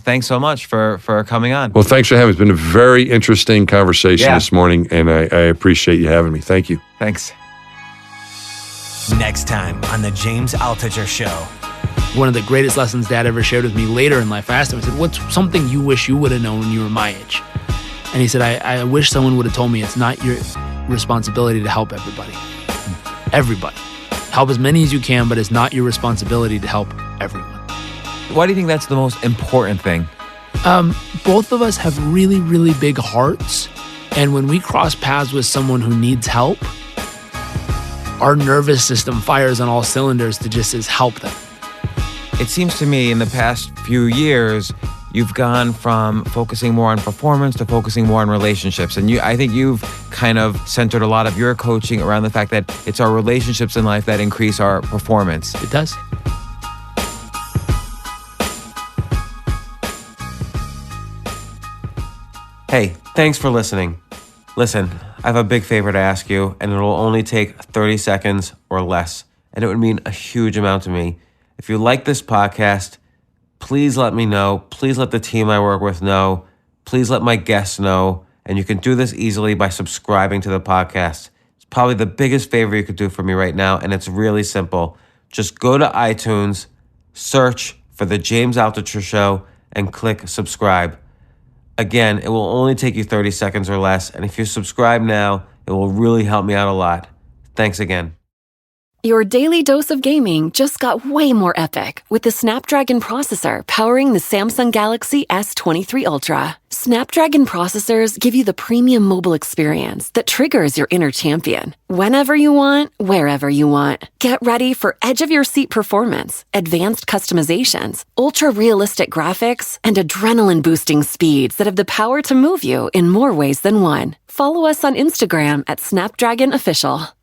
thanks so much for coming on. Well, thanks for having me. It's been a very interesting conversation this morning, and I appreciate you having me. Thank you. Thanks. Next time on The James Altucher Show. One of the greatest lessons Dad ever shared with me later in life, I asked him, I said, what's something you wish you would have known when you were my age? And he said, I wish someone would have told me it's not your responsibility to help everybody. Everybody. Help as many as you can, but it's not your responsibility to help everyone. Why do you think that's the most important thing? Both of us have really, really big hearts. And when we cross paths with someone who needs help, our nervous system fires on all cylinders to just help them. It seems to me in the past few years, you've gone from focusing more on performance to focusing more on relationships. And I think you've kind of centered a lot of your coaching around the fact that it's our relationships in life that increase our performance. It does. Hey, thanks for listening. Listen, I have a big favor to ask you, and it'll only take 30 seconds or less. And it would mean a huge amount to me. If you like this podcast, please let me know. Please let the team I work with know. please let my guests know. And you can do this easily by subscribing to the podcast. It's probably the biggest favor you could do for me right now, and it's really simple. Just go to iTunes, search for The James Altucher Show, and click subscribe. Again, it will only take you 30 seconds or less, and if you subscribe now, it will really help me out a lot. Thanks again. Your daily dose of gaming just got way more epic with the Snapdragon processor powering the Samsung Galaxy S23 Ultra. Snapdragon processors give you the premium mobile experience that triggers your inner champion. Whenever you want, wherever you want. Get ready for edge-of-your-seat performance, advanced customizations, ultra-realistic graphics, and adrenaline-boosting speeds that have the power to move you in more ways than one. Follow us on Instagram at Snapdragon Official.